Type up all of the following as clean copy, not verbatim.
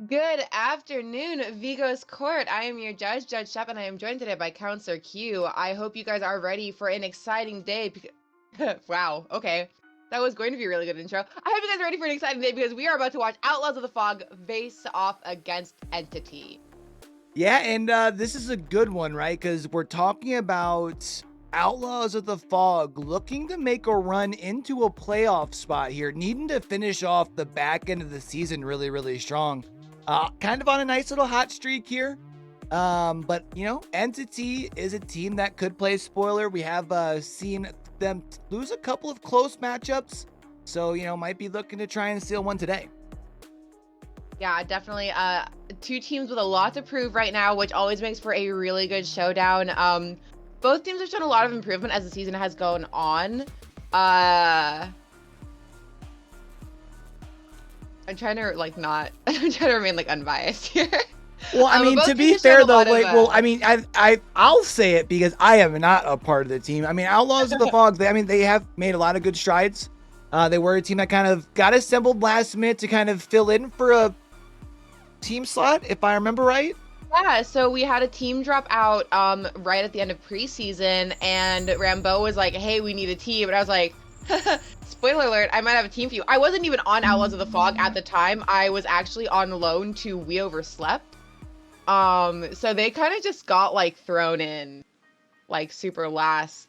Good afternoon, Vigo's Court. I am your judge, Judge Shep, and I am joined today by Counselor Q. I hope you guys are ready for an exciting day. Wow, okay. That was going to be a really good intro. I hope you guys are ready for an exciting day because we are about to watch Outlaws of the Fog face off against Entity. Yeah, and this is a good one, right? Because we're talking about Outlaws of the Fog looking to make a run into a playoff spot here, needing to finish off the back end of the season really, really strong. Kind of on a nice little hot streak here. But, Entity is a team that could play spoiler. We have seen them lose a couple of close matchups. So, might be looking to try and steal one today. Yeah, definitely. Two teams with a lot to prove right now, which always makes for a really good showdown. Both teams have shown a lot of improvement as the season has gone on. I'm trying to I'm trying to remain unbiased here. Well, I mean, to be fair though, I'll say it because I am not a part of the team. I mean, Outlaws of the Fog, they have made a lot of good strides. They were a team that kind of got assembled last minute to kind of fill in for a team slot, if I remember right. Yeah, so we had a team drop out right at the end of preseason, and Rambo was like, hey, we need a team. And I was like, spoiler alert, I might have a team for you. I wasn't even on Outlaws of the Fog at the time. I was actually on loan to We Overslept. So they kind of just got thrown in super last,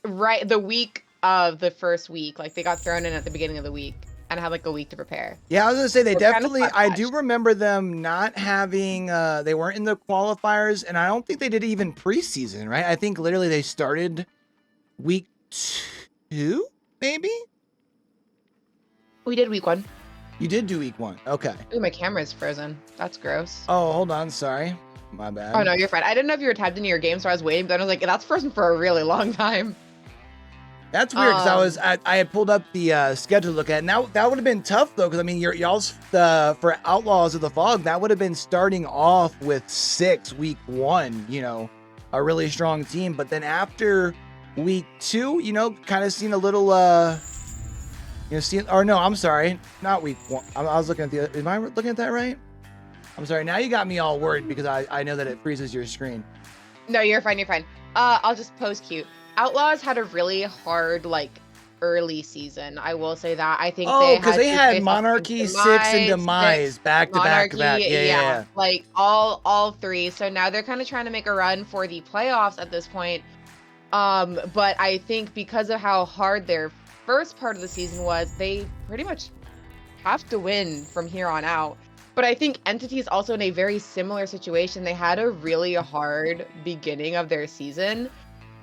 right the week of the first week. They got thrown in at the beginning of the week and had a week to prepare. Yeah, I was gonna say they definitely. I do remember them not having. They weren't in the qualifiers, and I don't think they did even preseason. Right? I think literally they started week 2, maybe. We did week 1. You did do week 1. Okay. Ooh, my camera's frozen. That's gross. Oh, hold on. Sorry. My bad. Oh no, you're fine. I didn't know if you were tabbed into your game, so I was waiting. But then I was like, that's frozen for a really long time. That's weird because I had pulled up the schedule to look at. Now that would have been tough though, because I mean y'all's for Outlaws of the Fog that would have been starting off with 6 week 1. A really strong team, but then after week 2, kind of seen a little I'm sorry, not week 1. I was looking at the. Am I looking at that right? I'm sorry. Now you got me all worried because I know that it freezes your screen. No, you're fine. You're fine. I'll just post cute. Outlaws had a really hard early season. I will say that. I think because they had Monarchy, Six, and Demise back to back. Yeah. All 3. So now they're kind of trying to make a run for the playoffs at this point. But I think because of how hard their first part of the season was, they pretty much have to win from here on out. But I think Entity is also in a very similar situation. They had a really hard beginning of their season,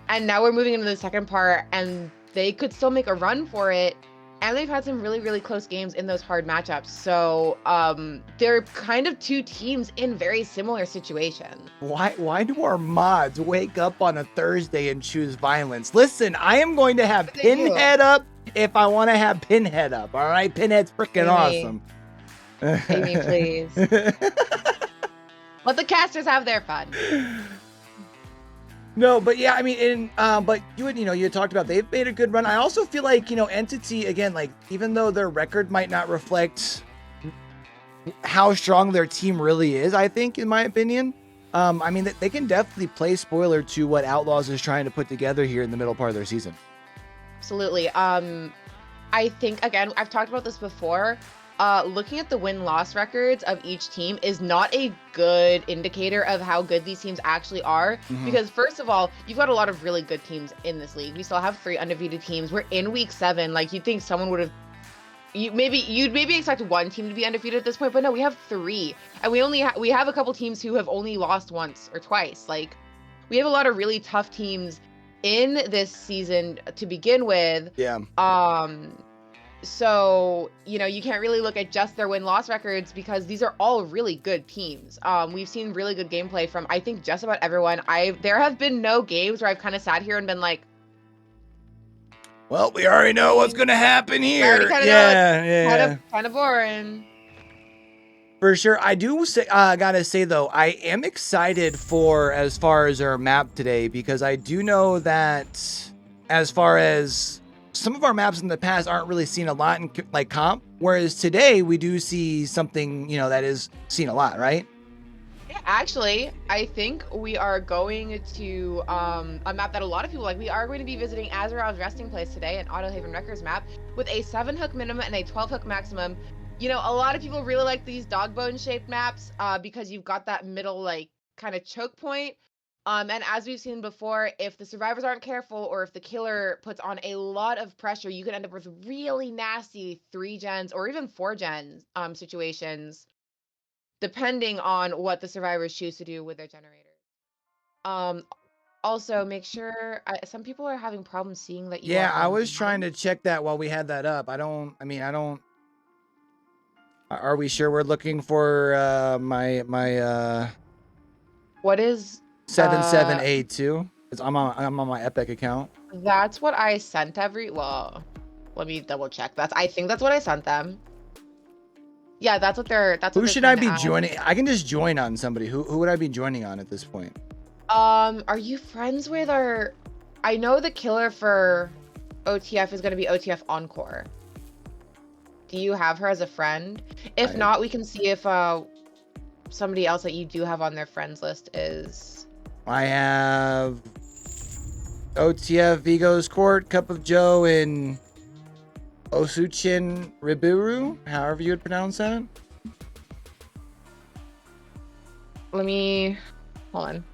and now we're moving into the second part, and they could still make a run for it. And they've had some really, really close games in those hard matchups. So they're kind of two teams in very similar situations. Why do our mods wake up on a Thursday and choose violence? Listen, I am going to have Pinhead up if I want to have Pinhead up. All right, Pinhead's freaking awesome. Amy, please. Let the casters have their fun. No, but yeah, I mean, but you talked about they've made a good run. I also feel like, Entity, again, even though their record might not reflect how strong their team really is, I think, in my opinion, I mean, they can definitely play spoiler to what Outlaws is trying to put together here in the middle part of their season. Absolutely. I think, again, I've talked about this before. Looking at the win-loss records of each team is not a good indicator of how good these teams actually are. Because first of all, you've got a lot of really good teams in this league. We still have 3 undefeated teams. We're in week 7. You'd think someone would have, you'd maybe expect one team to be undefeated at this point, but no, we have 3, and we have a couple teams who have only lost once or twice. We have a lot of really tough teams in this season to begin with. Yeah. So, you can't really look at just their win-loss records because these are all really good teams. We've seen really good gameplay from, I think, just about everyone. There have been no games where I've kind of sat here and been like, well, we already know what's going to happen here. Kind of boring. For sure. I do gotta say, though, I am excited for as far as our map today because I do know that as far as some of our maps in the past aren't really seen a lot in like comp, whereas today we do see something, you know, that is seen a lot, right? Yeah, actually, I think we are going to a map that a lot of people like. We are going to be visiting Azeroth's resting place today, an Autohaven Wreckers map with a 7-hook minimum and a 12-hook maximum. You know, a lot of people really like these dog bone shaped maps because you've got that middle like kind of choke point. And as we've seen before, if the survivors aren't careful or if the killer puts on a lot of pressure, you can end up with really nasty 3 gens or even 4 gens situations, depending on what the survivors choose to do with their generators. Um, Also, make sure some people are having problems seeing that you are Yeah, I was trying online. to check that while we had that up. Are we sure we're looking for my What is 7782? Cuz I'm on my Epic account. that's what I sent well, let me double check. I think that's what I sent them. Yeah, that's what Who they're should I trying to be add. joining? I can just join on somebody. Who would I be joining on at this point? Are you friends with our I know the killer for OTF is going to be OTF Encore. Do you have her as a friend? If I not, we can see if somebody else that you do have on their friends list is. I have OTF Vigo's Court, Cup of Joe, and Osuchin Riburu, however you would pronounce that. Let me hold on.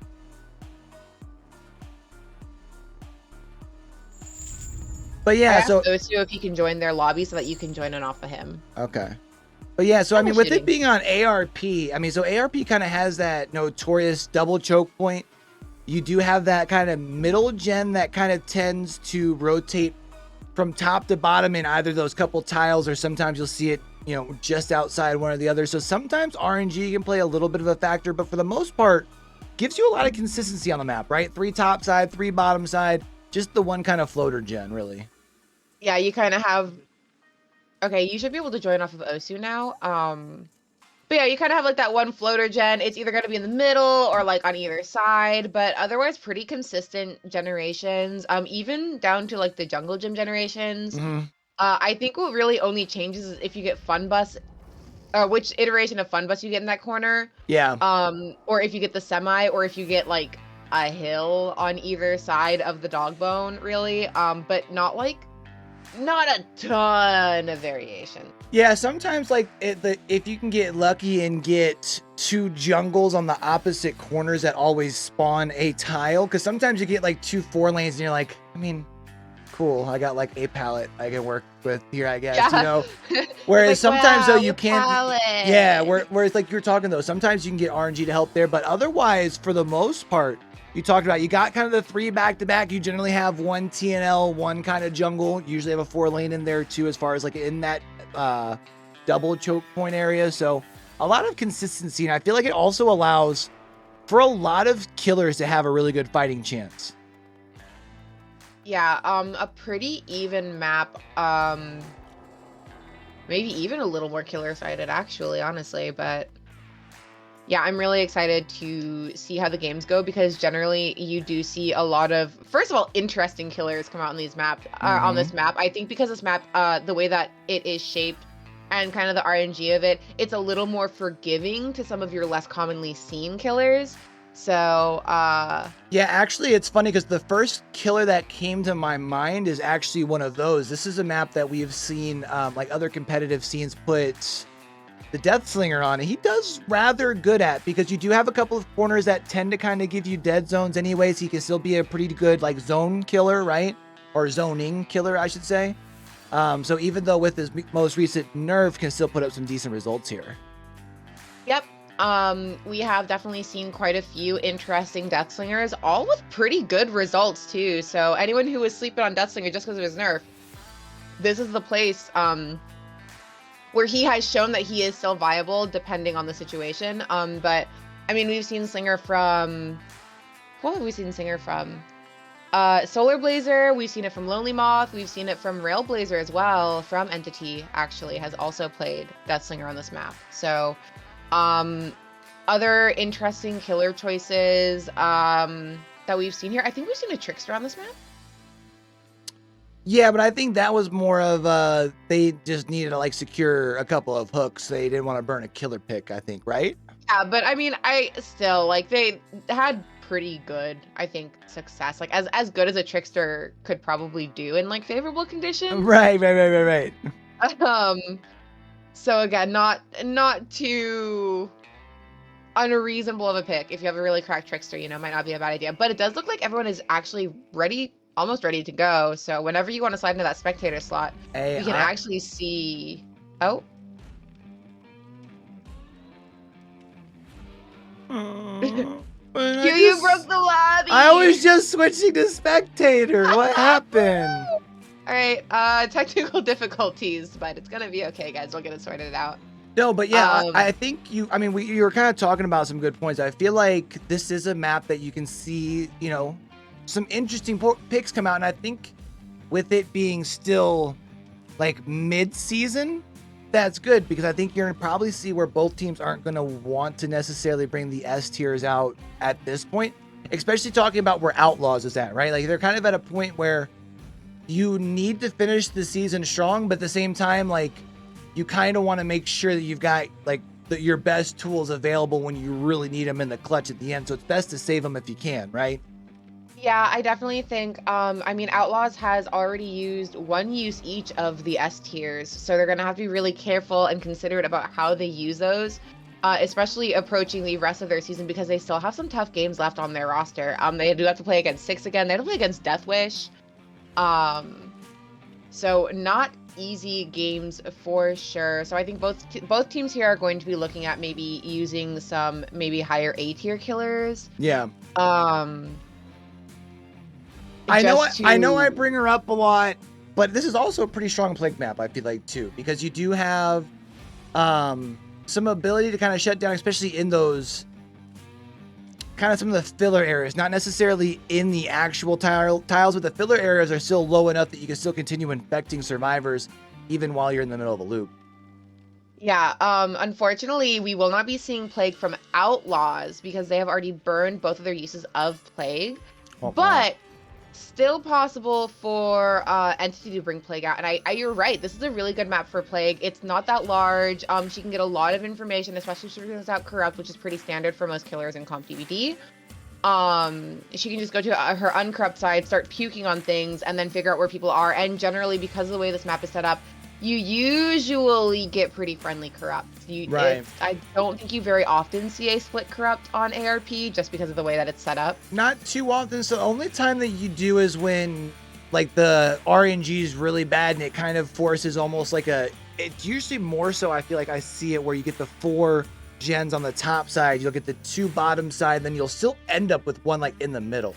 But I yeah, asked so those two if he can join their lobby so that you can join in off of him. okay. But yeah, so I mean, with it Troubleshooting. being on ARP, I mean, so ARP kind of has that notorious double choke point. You do have that kind of middle gen that kind of tends to rotate from top to bottom in either those couple tiles, or sometimes you'll see it, you know, just outside one or the other. So sometimes RNG can play a little bit of a factor, but for the most part, gives you a lot of consistency on the map, right? 3 top side, 3 bottom side, just the one kind of floater gen, really. Yeah, you kind of have. Okay, you should be able to join off of Osu now. But yeah, you kind of have like that one floater gen. It's either going to be in the middle or like on either side, but otherwise pretty consistent generations. Even down to like the jungle gym generations. Mm-hmm. I think what really only changes is if you get fun bus, which iteration of fun bus you get in that corner. Yeah. Or if you get the semi, or if you get like a hill on either side of the dog bone, really. But not a ton of variation. Yeah, sometimes like if you can get lucky and get 2 jungles on the opposite corners that always spawn a tile, because sometimes you get like 2 4 lanes and you're like, I mean, cool, I got like a palette I can work with here, I guess, Yeah. you know. Whereas like, sometimes though wow, you the can't. palette. Yeah, whereas like you're talking though, sometimes you can get RNG to help there, but otherwise, for the most part, you talked about you got kind of the 3 back to back. You generally have 1 TNL, 1 kind of jungle. You usually have a 4 lane in there too, as far as like in that double choke point area. So a lot of consistency, and I feel like it also allows for a lot of killers to have a really good fighting chance. Yeah, a pretty even map. Maybe even a little more killer sided, actually, honestly, but yeah, I'm really excited to see how the games go, because generally you do see a lot of, first of all, interesting killers come out on these maps, on this map. I think because this map, the way that it is shaped and kind of the RNG of it, it's a little more forgiving to some of your less commonly seen killers. So, yeah, actually, it's funny because the first killer that came to my mind is actually one of those. This is a map that we've seen, like other competitive scenes put the Death Slinger on, and he does rather good at, because you do have a couple of corners that tend to kind of give you dead zones anyways. He can still be a pretty good like zone killer, right? Or zoning killer, I should say. So even though with his most recent nerf, can still put up some decent results here. yep. We have definitely seen quite a few interesting Deathslingers, all with pretty good results too. So anyone who was sleeping on Deathslinger just because of his nerf, this is the place where he has shown that he is still viable depending on the situation. But I mean, we've seen Slinger from, what have we seen Slinger from? Solar Blazer, we've seen it from Lonely Moth, we've seen it from Railblazer as well, from Entity actually has also played Deathslinger on this map. So other interesting killer choices that we've seen here. I think we've seen a Trickster on this map. Yeah, but I think that was more of they just needed to like secure a couple of hooks. They didn't want to burn a killer pick, I think, right? Yeah, but I mean, I still like they had pretty good, I think, success. Like as good as a trickster could probably do in like favorable conditions. Right. Um, so again, not too unreasonable of a pick. If you have a really cracked trickster, might not be a bad idea. But it does look like everyone is actually ready, almost ready to go. So whenever you want to slide into that spectator slot, Hey, we can actually see. Oh. You broke the lobby. I was just switching to spectator. What happened? All right, technical difficulties, but it's gonna be okay, guys. We'll get it sorted out. No, but yeah, I think you were kind of talking about some good points. I feel like this is a map that you can see, some interesting picks come out. And I think with it being still like mid-season, that's good because I think you're going to probably see where both teams aren't going to want to necessarily bring the S tiers out at this point, especially talking about where Outlaws is at, right? Like they're kind of at a point where you need to finish the season strong, but at the same time, like you kind of want to make sure that you've got like your best tools available when you really need them in the clutch at the end. So it's best to save them if you can, right? Yeah, I definitely think, I mean, Outlaws has already used one use each of the S tiers, so they're going to have to be really careful and considerate about how they use those, especially approaching the rest of their season because they still have some tough games left on their roster. They do have to play against Six again. They have to play against Death Wish. So not easy games for sure. So I think both teams here are going to be looking at maybe using some maybe higher A tier killers. Yeah. I know I bring her up a lot, but this is also a pretty strong plague map, I feel like, too, because you do have some ability to kind of shut down, especially in those kind of some of the filler areas, not necessarily in the actual tiles, but the filler areas are still low enough that you can still continue infecting survivors even while you're in the middle of a loop. Yeah, unfortunately, we will not be seeing Plague from Outlaws because they have already burned both of their uses of Plague. But still possible for Entity to bring Plague out. And you're right, this is a really good map for Plague. It's not that large. She can get a lot of information, especially if she brings out Corrupt, which is pretty standard for most killers in Comp DVD. She can just go to her uncorrupt side, start puking on things, and then figure out where people are. And generally, because of the way this map is set up, you usually get pretty friendly Corrupt. Right. I don't think you very often see a split Corrupt on ARP just because of the way that it's set up. Not too often. So the only time that you do is when like the RNG is really bad and it kind of forces almost like it's usually more so I feel like I see it where you get the 4 gens on the top side, you'll get the 2 bottom side, then you'll still end up with one like in the middle.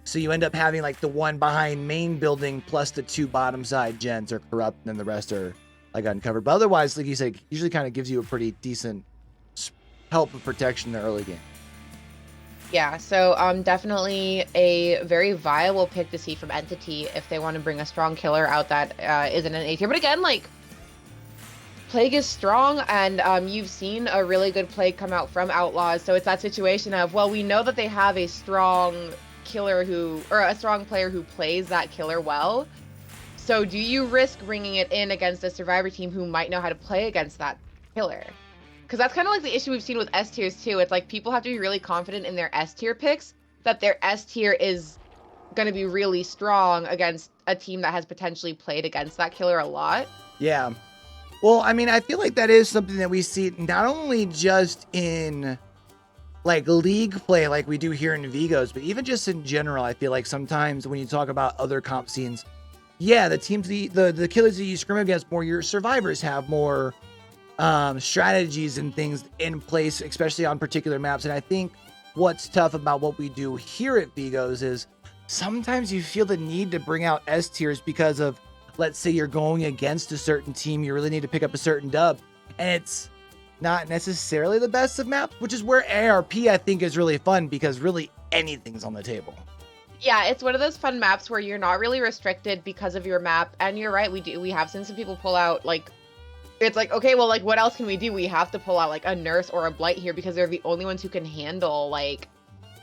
So you end up having like the one behind main building plus the 2 bottom side gens are corrupt and then the rest are like uncovered. But otherwise, like you said, usually kind of gives you a pretty decent help of protection in the early game. Yeah, so definitely a very viable pick to see from Entity if they want to bring a strong killer out that isn't an A tier. But again, like Plague is strong, and you've seen a really good Plague come out from Outlaws. So it's that situation of, well, we know that they have a strong killer a strong player who plays that killer well. So do you risk bringing it in against a survivor team who might know how to play against that killer? Because that's kind of like the issue we've seen with S tiers too. It's like people have to be really confident in their S tier picks that their S tier is going to be really strong against a team that has potentially played against that killer a lot. Yeah. Well, I mean, I feel like that is something that we see not only just in like league play like we do here in Vigos, but even just in general. I feel like sometimes when you talk about other comp scenes, yeah, the teams, the killers that you scrim against more, your survivors have more strategies and things in place, especially on particular maps. And I think what's tough about what we do here at Vigos is sometimes you feel the need to bring out S tiers because of, let's say you're going against a certain team, you really need to pick up a certain dub, and it's not necessarily the best of maps, which is where ARP I think is really fun because really anything's on the table. Yeah, it's one of those fun maps where you're not really restricted because of your map. And you're right, we have seen some people pull out like, it's like, okay, well, like what else can we do? We have to pull out like a nurse or a blight here because they're the only ones who can handle like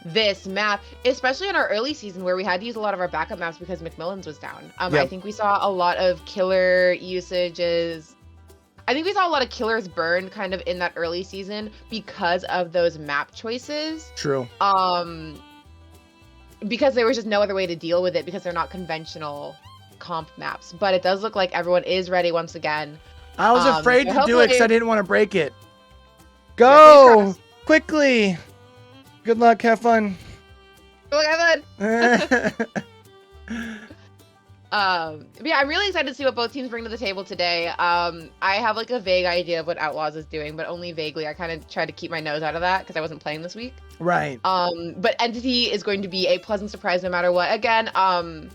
this map, especially in our early season where we had to use a lot of our backup maps because McMillan's was down. I Yep. think we saw a lot of killer usages. I think we saw a lot of killers burned kind of in that early season because of those map choices. True. Because there was just no other way to deal with it because they're not conventional comp maps. But it does look like everyone is ready once again. I was afraid so to do it because I hopefully- didn't want to break it. fingers Go crossed. quickly. Good luck. Have fun. Look, but yeah, I'm really excited to see what both teams bring to the table today. I have like a vague idea of what Outlaws is doing, but only vaguely. I kind of tried to keep my nose out of that because I wasn't playing this week. Right. But Entity is going to be a pleasant surprise no matter what. Again,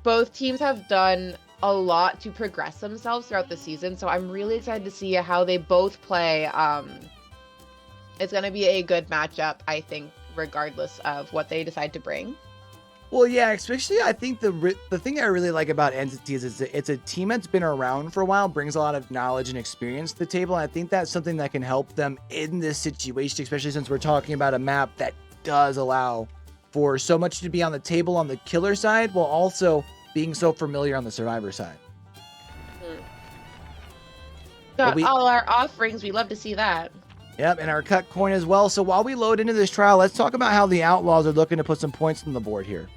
both teams have done a lot to progress themselves throughout the season, so I'm really excited to see how they both play. It's going to be a good matchup, I think, regardless of what they decide to bring. Well, yeah, especially I think the thing I really like about Entity is it's a team that's been around for a while, brings a lot of knowledge and experience to the table. And I think that's something that can help them in this situation, especially since we're talking about a map that does allow for so much to be on the table on the killer side, while also being so familiar on the survivor side. Got all our offerings. We love to see that. Yep, and our cut coin as well. So while we load into this trial, let's talk about how the Outlaws are looking to put some points on the board here.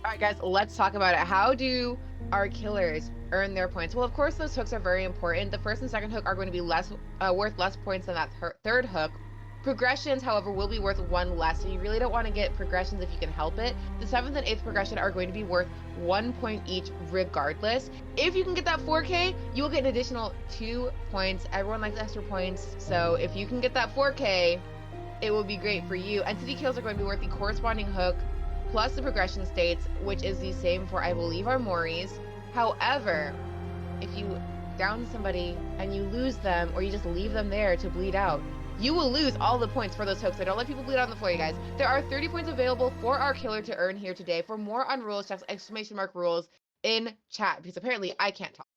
All right, guys, let's talk about it. How do our killers earn their points? Well, of course, those hooks are very important. The first and second hook are going to be worth less points than that third hook. Progressions, however, will be worth 1 less, so you really don't want to get progressions if you can help it. The 7th and 8th progression are going to be worth 1 point each regardless. If you can get that 4K, you will get an additional 2 points. Everyone likes extra points, so if you can get that 4K, it will be great for you. Entity kills are going to be worth the corresponding hook plus the progression states, which is the same for, I believe, our Moris. However, if you down somebody and you lose them, or you just leave them there to bleed out, you will lose all the points for those hooks. So don't let people bleed out on the floor, you guys. There are 30 points available for our killer to earn here today. For more on rules, text !rules in chat, because apparently I can't talk.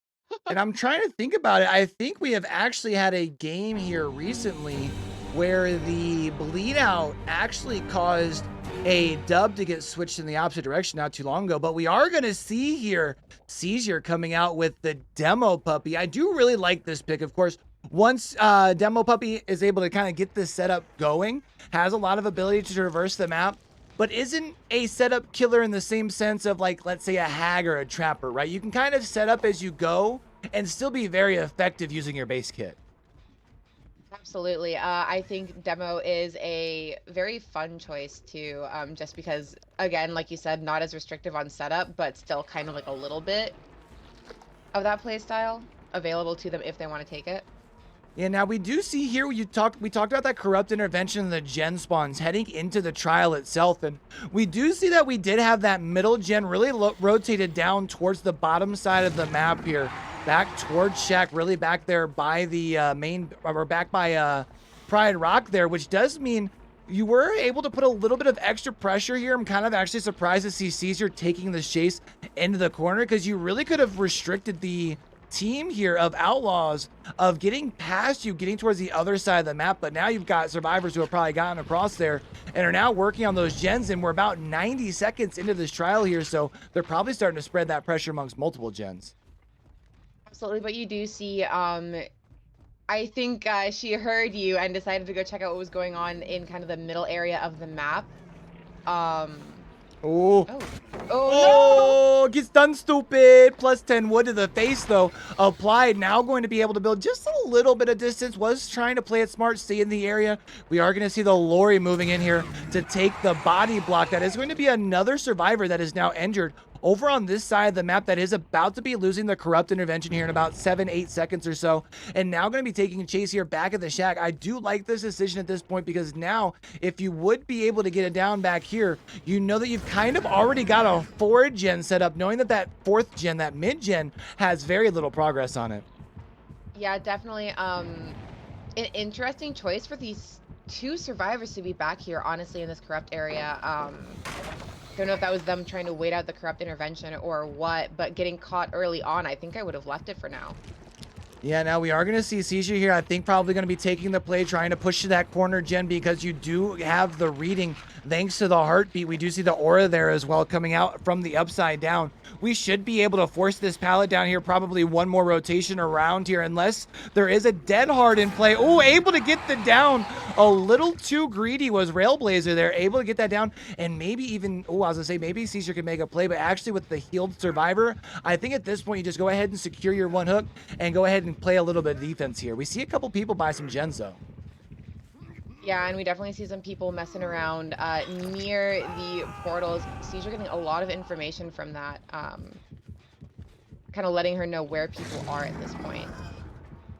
And I'm trying to think about it. I think we have actually had a game here recently where the bleed out actually caused a dub to get switched in the opposite direction not too long ago. But we are going to see here Seizure coming out with the Demo Puppy. I do really like this pick. Of course, once Demo Puppy is able to kind of get this setup going, has a lot of ability to traverse the map, but isn't a setup killer in the same sense of, like, let's say a hag or a trapper, right? You can kind of set up as you go and still be very effective using your base kit. Absolutely. I think Demo is a very fun choice too, just because, again, like you said, not as restrictive on setup, but still kind of like a little bit of that play style available to them if they want to take it. Yeah, now we do see here, we talked about that corrupt intervention and the gen spawns heading into the trial itself, and we do see that we did have that middle gen really rotated down towards the bottom side of the map here, back towards Shack, really back there by the back by Pride Rock there, which does mean you were able to put a little bit of extra pressure here. I'm kind of actually surprised to see Caesar taking the chase into the corner, because you really could have restricted the team here of Outlaws of getting past you, getting towards the other side of the map. But now you've got survivors who have probably gotten across there and are now working on those gens, and we're about 90 seconds into this trial here, so they're probably starting to spread that pressure amongst multiple gens. Absolutely, but you do see, I think she heard you and decided to go check out what was going on in kind of the middle area of the map. Oh, gets done, stupid. Plus 10 wood to the face, though. Applied. Now going to be able to build just a little bit of distance. Was trying to play it smart, stay in the area. We are going to see the Lori moving in here to take the body block. That is going to be another survivor that is now injured over on this side of the map that is about to be losing the corrupt intervention here in about 7-8 seconds or so, and now going to be taking a chase here back at the Shack. I do like this decision at this point, because now if you would be able to get it down back here, you know that you've kind of already got a 4th gen set up, knowing that that 4th gen, that mid gen, has very little progress on it. Yeah, definitely an interesting choice for these 2 survivors to be back here, honestly, in this corrupt area. Don't know if that was them trying to wait out the corrupt intervention or what, but getting caught early on, I think I would have left it for now. Yeah, now we are going to see Seizure here. I think probably going to be taking the play, trying to push to that corner gen because you do have the reading thanks to the heartbeat. We do see the aura there as well coming out from the upside down. We should be able to force this pallet down here, probably one more rotation around here, unless there is a dead hard in play. Oh, able to get the down. A little too greedy was Railblazer there, able to get that down, and maybe even, oh, I was going to say, maybe Seizure can make a play, but actually with the healed survivor, I think at this point you just go ahead and secure your one hook and go ahead and play a little bit of defense here. We see a couple people buy some gens though. Yeah, and we definitely see some people messing around near the portals. Seizure getting a lot of information from that, kind of letting her know where people are at this point.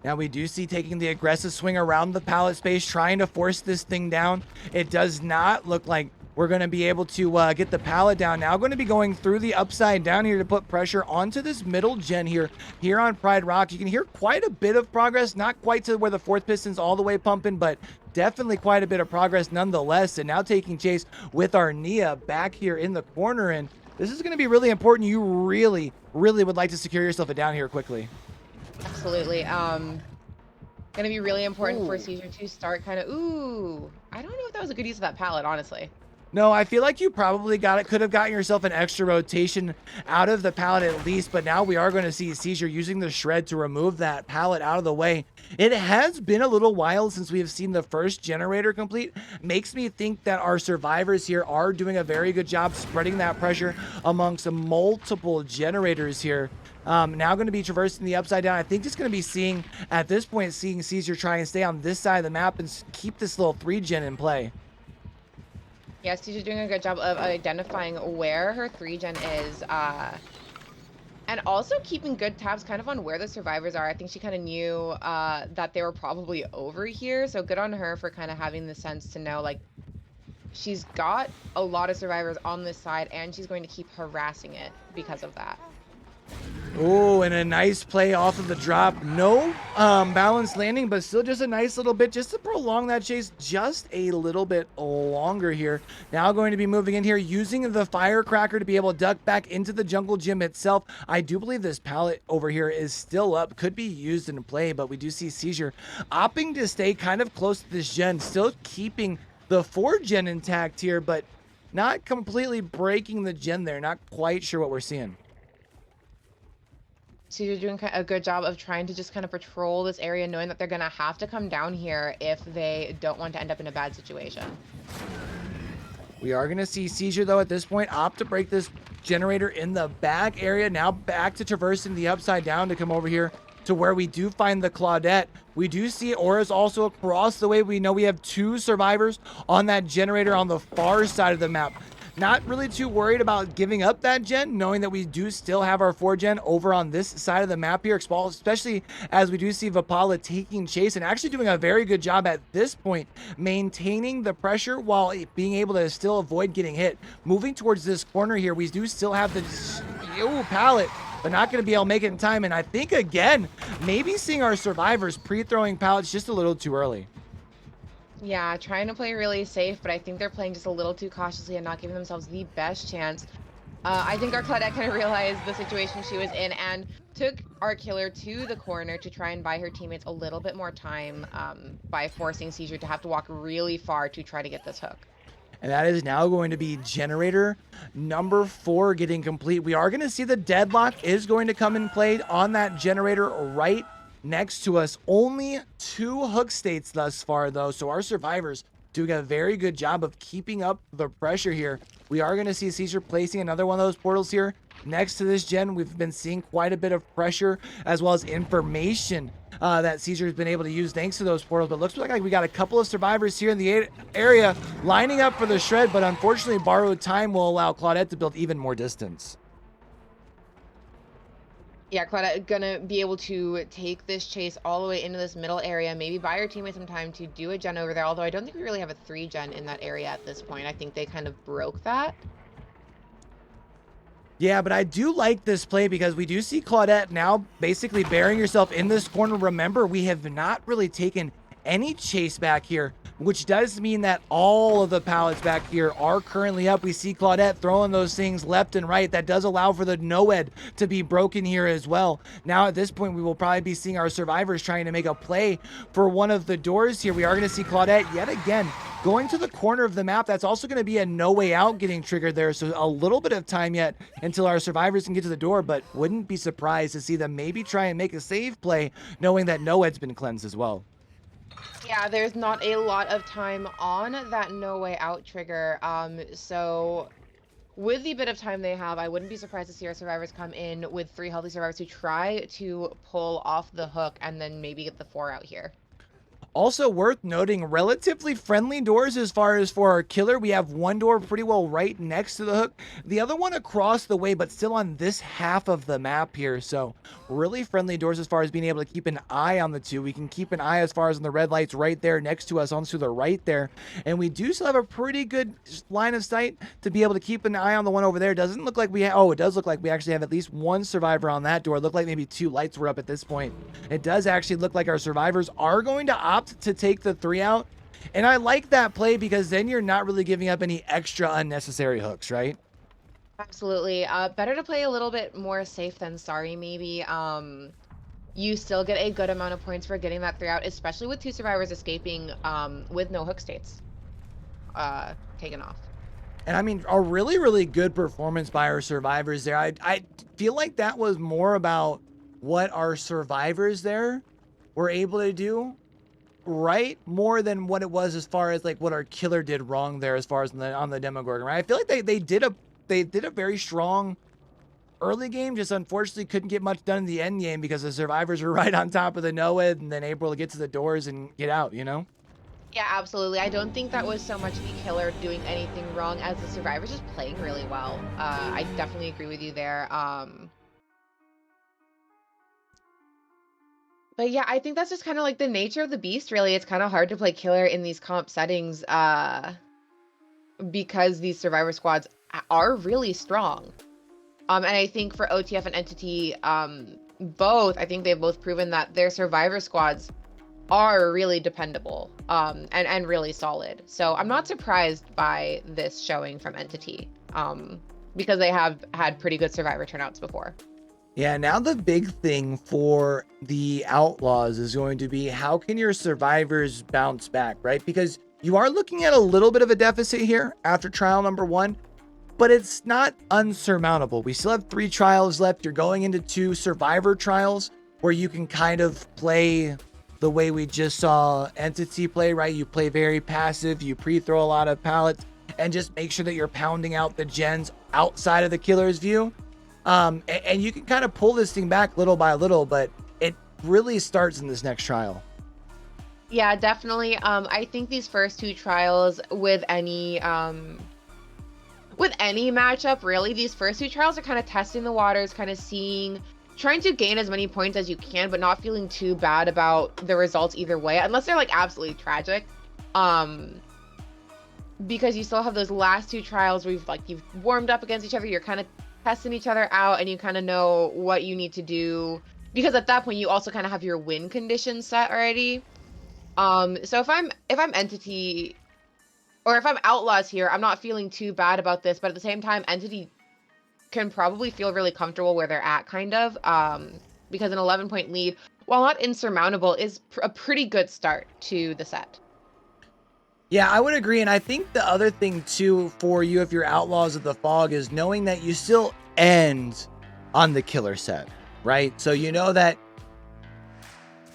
Now we do see taking the aggressive swing around the pallet space, trying to force this thing down. It does not look like we're going to be able to get the pallet down. Now going to be going through the upside down here to put pressure onto this middle gen here on Pride Rock. You can hear quite a bit of progress, not quite to where the fourth piston's all the way pumping, but definitely quite a bit of progress nonetheless. And now taking chase with our Nia back here in the corner. And this is going to be really important. You really, really would like to secure yourself a down here quickly. Absolutely. Gonna be really important for Seizure to start kind of, I don't know if that was a good use of that pallet, honestly. No, I feel like you probably could have gotten yourself an extra rotation out of the pallet at least, but now we are going to see Seizure using the shred to remove that pallet out of the way. It has been a little while since we have seen the first generator complete. Makes me think that our survivors here are doing a very good job spreading that pressure amongst multiple generators here. Now going to be traversing the upside down. I think just going to be at this point, seeing Seizure try and stay on this side of the map and keep this little 3-gen in play. Yes, she's doing a good job of identifying where her 3-gen is, and also keeping good tabs kind of on where the survivors are. I think she kind of knew that they were probably over here, so good on her for kind of having the sense to know, like, she's got a lot of survivors on this side, and she's going to keep harassing it because of that. Oh, and a nice play off of the drop. No balanced landing, but still just a nice little bit just to prolong that chase just a little bit longer here. Now going to be moving in here using the firecracker to be able to duck back into the jungle gym itself. I do believe this pallet over here is still up, could be used in play, but we do see Seizure opting to stay kind of close to this gen, still keeping the 4-gen intact here, but not completely breaking the gen there. Not quite sure what we're seeing. So you're doing a good job of trying to just kind of patrol this area, knowing that they're going to have to come down here if they don't want to end up in a bad situation. We are going to see Seizure, though, at this point, opt to break this generator in the back area. Now back to traversing the upside down to come over here to where we do find the Claudette. We do see auras also across the way. We know we have 2 survivors on that generator on the far side of the map. Not really too worried about giving up that gen, knowing that we do still have our 4-gen over on this side of the map here, especially as we do see Vapala taking chase and actually doing a very good job at this point, maintaining the pressure while being able to still avoid getting hit. Moving towards this corner here, we do still have the pallet, but not going to be able to make it in time. And I think, again, maybe seeing our survivors pre-throwing pallets just a little too early. Yeah, trying to play really safe, but I think they're playing just a little too cautiously and not giving themselves the best chance. I think our Claudette kind of realized the situation she was in and took our killer to the corner to try and buy her teammates a little bit more time by forcing Seizure to have to walk really far to try to get this hook. And that is now going to be generator number 4 getting complete. We are going to see the deadlock is going to come in play on that generator right next to us. Only 2 hook states thus far, though, so our survivors doing a very good job of keeping up the pressure here. We are going to see Seizure placing another one of those portals here next to this gen. We've been seeing quite a bit of pressure as well as information that Seizure has been able to use thanks to those portals, but looks like we got a couple of survivors here in the area lining up for the shred, but unfortunately borrowed time will allow Claudette to build even more distance. Yeah, Claudette gonna be able to take this chase all the way into this middle area, maybe buy her teammates some time to do a gen over there, although I don't think we really have a 3-gen in that area at this point. I think they kind of broke that. Yeah, but I do like this play because we do see Claudette now basically burying herself in this corner. Remember, we have not really taken any chase back here, which does mean that all of the pallets back here are currently up. We see Claudette throwing those things left and right. That does allow for the Noed to be broken here as well. Now at this point, we will probably be seeing our survivors trying to make a play for one of the doors here. We are going to see Claudette yet again going to the corner of the map. That's also going to be a no way out getting triggered there. So a little bit of time yet until our survivors can get to the door, but wouldn't be surprised to see them maybe try and make a save play knowing that Noed's been cleansed as well. Yeah, there's not a lot of time on that no way out trigger. So with the bit of time they have, I wouldn't be surprised to see our survivors come in with 3 healthy survivors to try to pull off the hook and then maybe get the 4 out here. Also worth noting, relatively friendly doors as far as for our killer. We have one door pretty well right next to the hook, the other one across the way, but still on this half of the map here. So really friendly doors as far as being able to keep an eye on the 2. We can keep an eye as far as on the red lights right there next to us on to the right there. And we do still have a pretty good line of sight to be able to keep an eye on the one over there. Doesn't look like we it does look like we actually have at least one survivor on that door. It looked like maybe 2 lights were up at this point. It does actually look like our survivors are going to opt to take the 3 out, and I like that play because then you're not really giving up any extra unnecessary hooks, right? Absolutely. Better to play a little bit more safe than sorry, maybe. You still get a good amount of points for getting that 3 out, especially with 2 survivors escaping with no hook states taken off. And I mean, a really, really good performance by our survivors there. I feel like that was more about what our survivors there were able to do right more than what it was as far as like what our killer did wrong there as far as on the Demogorgon, right? I feel like they did a very strong early game, just unfortunately couldn't get much done in the end game because the survivors were right on top of the Noed and then able to get to the doors and get out, you know? Yeah, absolutely. I don't think that was so much the killer doing anything wrong as the survivors just playing really well. I definitely agree with you there. But yeah, I think that's just kind of like the nature of the beast, really. It's kind of hard to play killer in these comp settings because these survivor squads are really strong. And I think for OTF and Entity, both, I think they've both proven that their survivor squads are really dependable and really solid. So I'm not surprised by this showing from Entity because they have had pretty good survivor turnouts before. Yeah, now the big thing for the Outlaws is going to be how can your survivors bounce back, right? Because you are looking at a little bit of a deficit here after trial number 1, but it's not unsurmountable. We still have 3 trials left. You're going into 2 survivor trials where you can kind of play the way we just saw Entity play, right? You play very passive, you pre-throw a lot of pallets, and just make sure that you're pounding out the gens outside of the killer's view. And you can kind of pull this thing back little by little, but it really starts in this next trial. Yeah, definitely. I think these first 2 trials with any matchup, really, these first 2 trials are kind of testing the waters, kind of trying to gain as many points as you can, but not feeling too bad about the results either way, unless they're like absolutely tragic. Because you still have those last 2 trials where you've warmed up against each other, you're kind of testing each other out, and you kind of know what you need to do, because at that point you also kind of have your win conditions set already. So if I'm Entity, or if I'm Outlaws here, I'm not feeling too bad about this, but at the same time, Entity can probably feel really comfortable where they're at, kind of, because an 11-point lead, while not insurmountable, is a pretty good start to the set. Yeah, I would agree. And I think the other thing too for you, if you're Outlaws of the Fog, is knowing that you still end on the killer set, right? So you know that,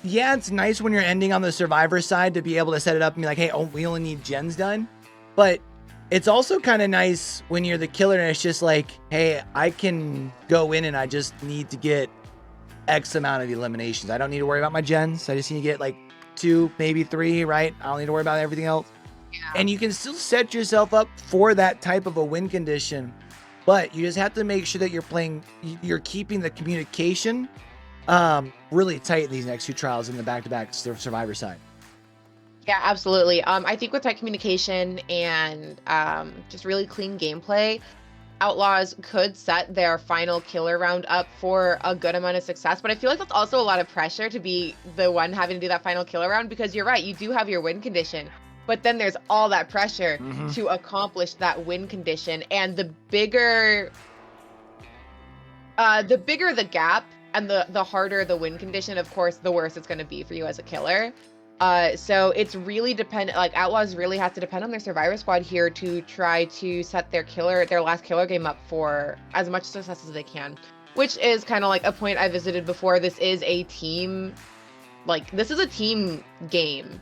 yeah, it's nice when you're ending on the survivor side to be able to set it up and be like, hey, we only need gens done. But it's also kind of nice when you're the killer and it's just like, hey, I can go in and I just need to get X amount of eliminations. I don't need to worry about my gens. I just need to get like 2, maybe 3, right? I don't need to worry about everything else. Yeah. And you can still set yourself up for that type of a win condition, but you just have to make sure that you're keeping the communication really tight in these next 2 trials in the back-to-back survivor side. Yeah, absolutely. I think with tight communication and just really clean gameplay, Outlaws could set their final killer round up for a good amount of success, but I feel like that's also a lot of pressure to be the one having to do that final killer round, because you're right, you do have your win condition, but then there's all that pressure to accomplish that win condition, and the bigger the gap and the harder the win condition, of course, the worse it's going to be for you as a killer. So it's really dependent. Like, Outlaws really have to depend on their survivor squad here to try to set their last killer game up for as much success as they can, which is kind of like a point I visited before. This is a team, this is a team game.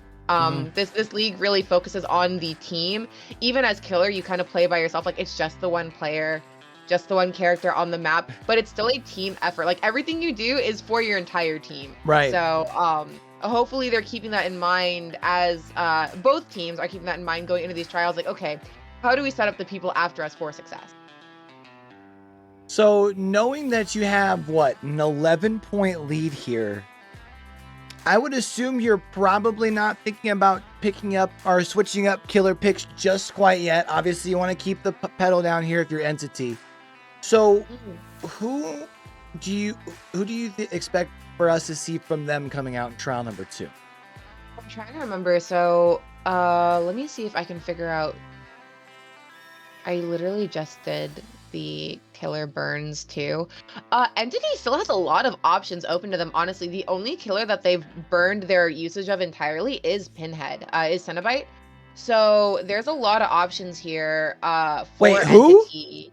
This league really focuses on the team. Even as killer, you kind of play by yourself. Like, it's just the one player, just the one character on the map, but it's still a team effort. Like, everything you do is for your entire team. Right. So, hopefully they're keeping that in mind, as both teams are keeping that in mind going into these trials. Like, okay, how do we set up the people after us for success? So knowing that you have an 11-point lead here, I would assume you're probably not thinking about picking up or switching up killer picks just quite yet. Obviously, you want to keep the pedal down here if you're entity. So who do you expect for us to see from them coming out in trial number 2? I'm trying to remember. So let me see if I can figure out. I literally just did the killer burns too. Entity still has a lot of options open to them. Honestly, the only killer that they've burned their usage of entirely is Pinhead, is Cenobite. So there's a lot of options here for Wait, who? Entity.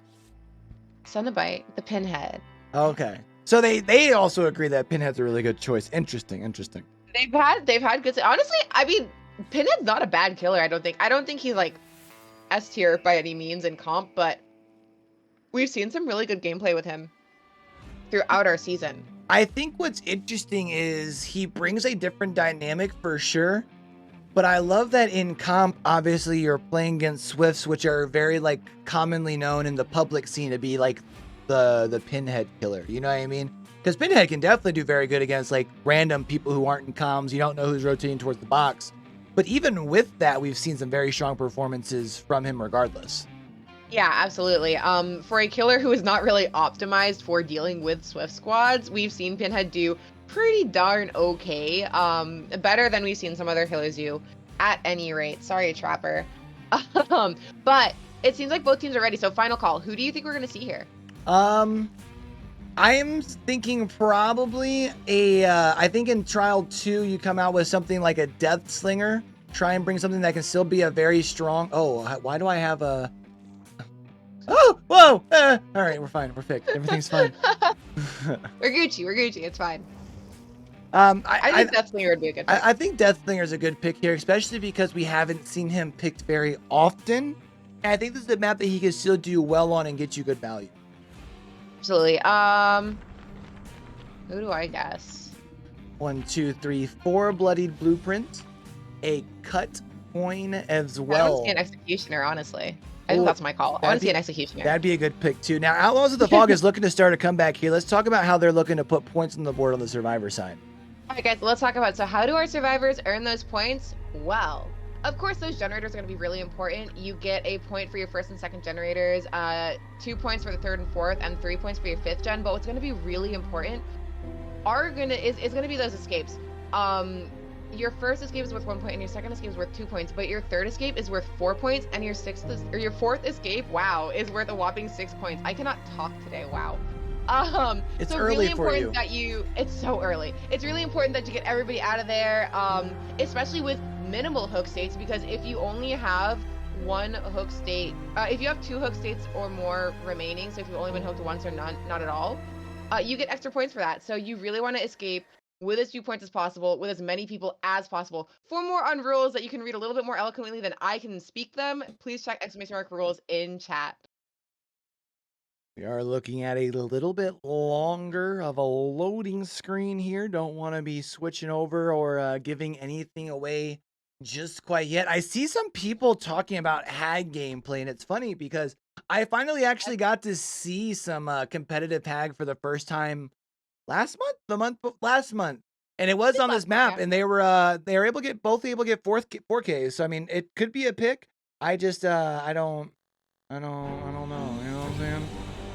Cenobite, the Pinhead. Okay. So they also agree that Pinhead's a really good choice. Interesting. They've had good. Honestly, I mean, Pinhead's not a bad killer. I don't think he's like S tier by any means in comp, but we've seen some really good gameplay with him throughout our season. I think what's interesting is he brings a different dynamic for sure. But I love that in comp, obviously you're playing against Swifts, which are very commonly known in the public scene to be the Pinhead killer. You know what I mean? Because Pinhead can definitely do very good against random people who aren't in comms. You don't know who's rotating towards the box. But even with that, we've seen some very strong performances from him regardless. Yeah, absolutely. For a killer who is not really optimized for dealing with Swift squads, we've seen Pinhead do pretty darn okay. Better than we've seen some other killers do, at any rate. Sorry, Trapper. But it seems like both teams are ready. So final call. Who do you think we're going to see here? I am thinking probably I think in trial 2 you come out with something like a Death Slinger. Try and bring something that can still be a very strong. Oh, why do I have a? Oh, whoa! All right, we're fine. We're fixed. Everything's fine. We're Gucci. It's fine. I think Death Slinger would be a good pick. I think Death Slinger is a good pick here, especially because we haven't seen him picked very often. And I think this is a map that he can still do well on and get you good value. Absolutely. Who do I guess? 1, 2, 3, 4 bloodied blueprint, a cut coin as well. I want to see an executioner, honestly. I think that's my call. I want to see an executioner. That'd be a good pick too. Now, Outlaws of the Fog is looking to start a comeback here. Let's talk about how they're looking to put points on the board on the survivor side. All right, guys, let's talk about, so how do our survivors earn those points? Well, of course, those generators are going to be really important. You get a point for your first and second generators, 2 points for the third and fourth, and 3 points for your fifth gen. But what's going to be really important is going to be those escapes. Your first escape is worth 1 point, and your second escape is worth 2 points. But your third escape is worth 4 points, and your fourth escape, wow, is worth a whopping 6 points. I cannot talk today. Wow. It's so early really for important you. that it's so early. It's really important that you get everybody out of there, especially with minimal hook states, because if you only have one hook state, if you have 2 hook states or more remaining, so if you've only been hooked once or not at all, you get extra points for that. So you really want to escape with as few points as possible, with as many people as possible. For more on rules that you can read a little bit more eloquently than I can speak them, please check !rules in chat. We are looking at a little bit longer of a loading screen here. Don't want to be switching over or giving anything away just quite yet. I see some people talking about hag gameplay, and it's funny because I finally actually got to see some competitive hag for the first time last month, and it was on this map, and they were able to get 4K. So I mean, it could be a pick. I just I don't know. You know what I'm saying?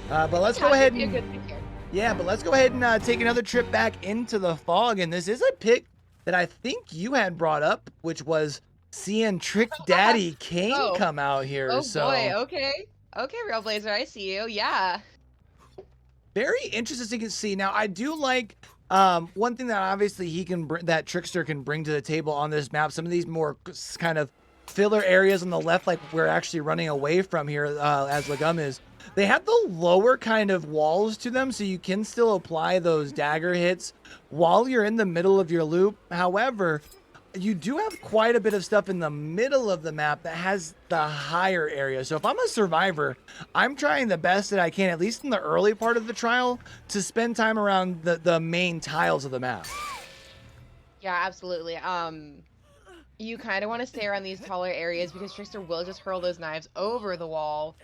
But let's go Yeah, ahead it'd be a and good pick here. yeah, but let's go ahead and take another trip back into the fog. And this is a pick that I think you had brought up, which was seeing Trick Daddy Kane Oh, come out here. oh boy. So Okay. Okay, Railblazer, I see you. Yeah. very interesting to see. Now, I do like one thing that obviously that Trickster can bring to the table on this map. Some of these more kind of filler areas on the left, like we're actually running away from here, as Legum is. They have the lower kind of walls to them, so you can still apply those dagger hits while you're in the middle of your loop. However, you do have quite a bit of stuff in the middle of the map that has the higher area. So if I'm a survivor, I'm trying the best that I can, at least in the early part of the trial, to spend time around the main tiles of the map. Yeah, absolutely. You kind of want to stay around these taller areas because Trickster will just hurl those knives over the wall.